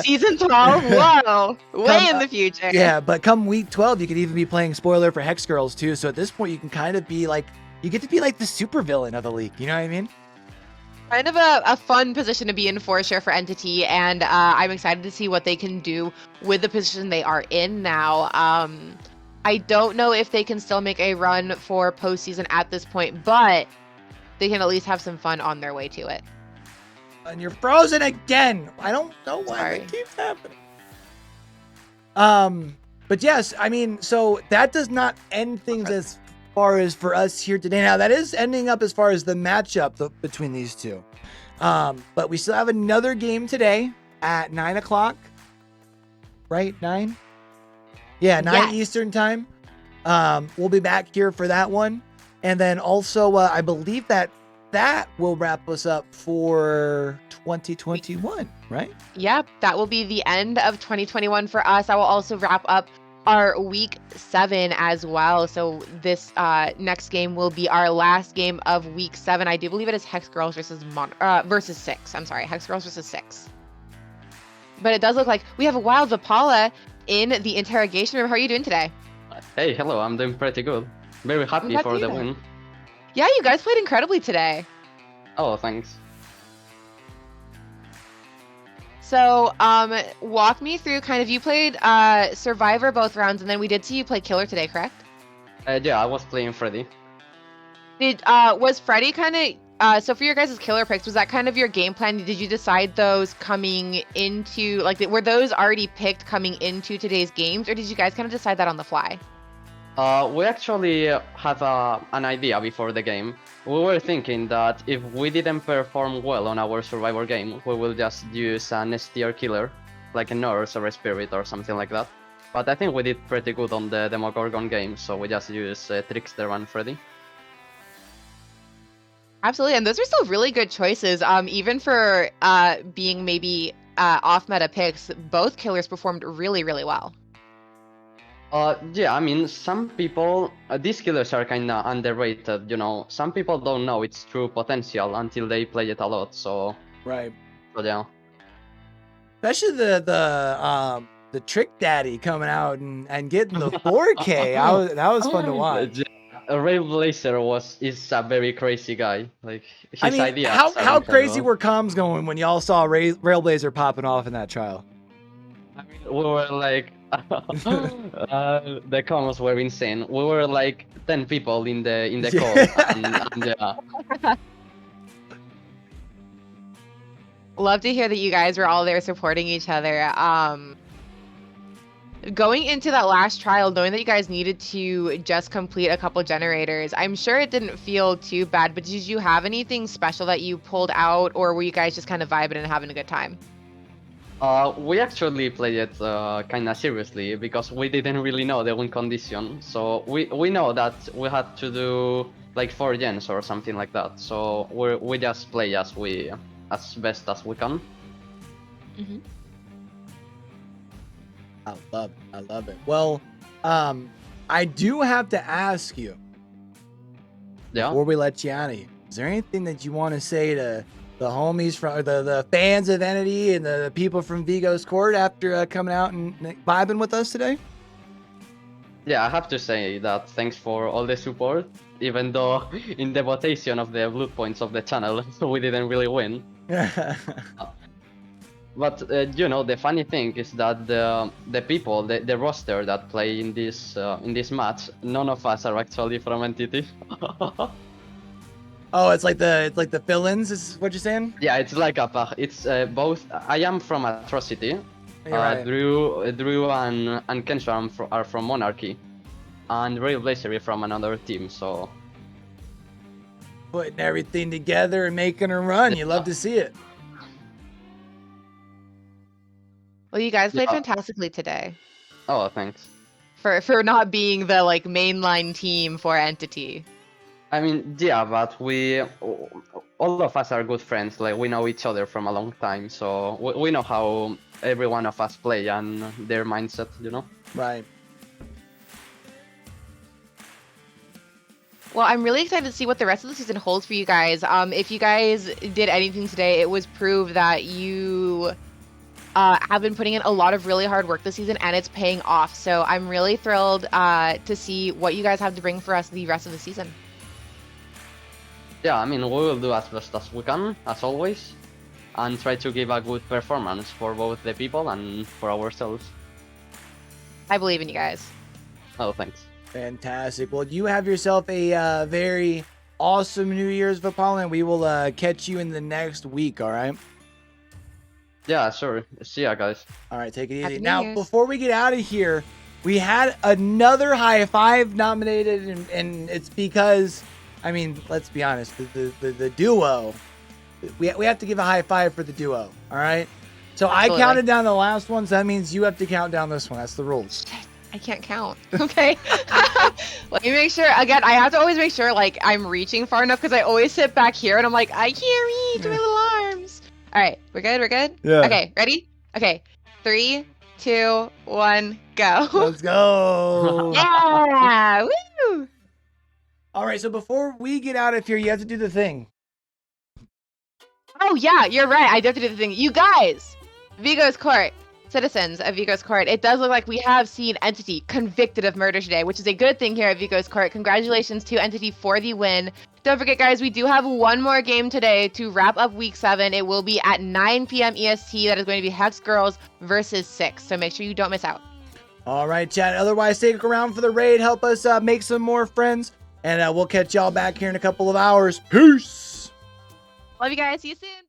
Season 12? Whoa, way in the future. Yeah, but come week 12, you could even be playing spoiler for Hex Girls too. So at this point, you can kind of be like, you get to be like the super villain of the league. You know what I mean? Kind of a fun position to be in for sure for Entity, and I'm excited to see what they can do with the position they are in now. I don't know if they can still make a run for postseason at this point, but they can at least have some fun on their way to it. And you're frozen again. I don't know why Sorry. that keeps happening. But yes, I mean, so that does not end things as far as for us here today. Now that is ending up as far as the matchup between these two. But we still have another game today at 9 o'clock, right? 9? Yeah, 9 Yes. Eastern time. We'll be back here for that one. And then also, I believe that will wrap us up for 2021, right? Yep, that will be the end of 2021 for us. I will also wrap up our week 7 as well. So this next game will be our last game of week 7. I do believe it is Hex Girls versus 6. I'm sorry, Hex Girls versus 6. But it does look like we have a Wild Vapala in the interrogation room. How are you doing today? Hey, hello, I'm doing pretty good. Very happy glad to for hear the that. win. Yeah, you guys played incredibly today. Oh, thanks. So, walk me through kind of, you played Survivor both rounds, and then we did see you play Killer today, correct? Yeah, I was playing Freddy. Was Freddy kind of, so for your guys' Killer picks, was that kind of your game plan? Did you decide those coming into, like, were those already picked coming into today's games, or did you guys kind of decide that on the fly? We actually had an idea before the game. We were thinking that if we didn't perform well on our Survivor game, we will just use an S-tier killer, like a nurse or a spirit or something like that. But I think we did pretty good on the Demogorgon game, so we just used Trickster and Freddy. Absolutely, and those are still really good choices. Even for being maybe off-meta picks, both killers performed really, really well. Yeah, I mean, some people, these killers are kinda underrated, you know. Some people don't know its true potential until they play it a lot, so... Right. So yeah. Especially the Trick Daddy coming out and getting the 4K. That was fun to watch. Railblazer is a very crazy guy. Like his ideas. How crazy were comms going when y'all saw Railblazer popping off in that trial? I mean, we were like, the comments were insane. We were like 10 people in the call, and yeah. Love to hear that you guys were all there supporting each other. Going into that last trial, knowing that you guys needed to just complete a couple generators, I'm sure it didn't feel too bad, but did you have anything special that you pulled out, or were you guys just kind of vibing and having a good time? We actually played it kind of seriously because we didn't really know the win condition. So we know that we had to do like 4 gens or something like that. So we just play as best as we can. Mm-hmm. I love it. Well, I do have to ask you, before we let you out of here, is there anything that you want to say to the homies from the fans of Entity and the people from Vigo's Court after coming out and vibing with us today? Yeah, I have to say that thanks for all the support, even though in the votation of the blood points of the channel, we didn't really win. But you know, the funny thing is that the people, the roster that play in this match, none of us are actually from Entity. Oh, it's like the fill-ins, is what you're saying? Yeah, it's like it's both. I am from Atrocity. Right. Drew and Kensho are from Monarchy, and Railblazer is from another team. So Putting everything together and making a run. You love to see it. Well, you guys played Yeah. fantastically today. Oh, thanks. For not being the like mainline team for Entity. I mean, yeah, but all of us are good friends. Like we know each other from a long time, so we know how every one of us play and their mindset, you know. Right. Well, I'm really excited to see what the rest of the season holds for you guys. If you guys did anything today, it was prove that you have been putting in a lot of really hard work this season, and it's paying off. So I'm really thrilled to see what you guys have to bring for us the rest of the season. Yeah, I mean, we will do as best as we can, as always, and try to give a good performance for both the people and for ourselves. I believe in you guys. Oh, thanks. Fantastic. Well, you have yourself a very awesome New Year's, Vipal, and we will catch you in the next week, all right? Yeah, sure. See ya, guys. All right, take it easy. Happy New Now, Year's. before we get out of here, we had another high five nominated, and it's because, I mean, let's be honest, the duo, we have to give a high five for the duo, all right? So Absolutely. I counted down the last one, so that means you have to count down this one. That's the rules. I can't count. Okay. Let me make sure. Again, I have to always make sure like I'm reaching far enough because I always sit back here and I'm like, I can't reach my little arms. All right, we're good. We're good. Yeah. Okay, ready? Okay, 3, 2, 1, go. Let's go. Yeah. Woo. All right, so before we get out of here, you have to do the thing. Oh yeah, you're right. I do have to do the thing. You guys, Vigo's Court. Citizens of Vigo's Court, it does look like we have seen Entity convicted of murder today, which is a good thing here at Vigo's Court. Congratulations to Entity for the win. Don't forget, guys, we do have one more game today to wrap up Week 7. It will be at 9 p.m. EST. That is going to be Hex Girls versus 6, so make sure you don't miss out. All right, chat. Otherwise, stick around for the raid. Help us make some more friends, and we'll catch y'all back here in a couple of hours. Peace. Love you guys. See you soon.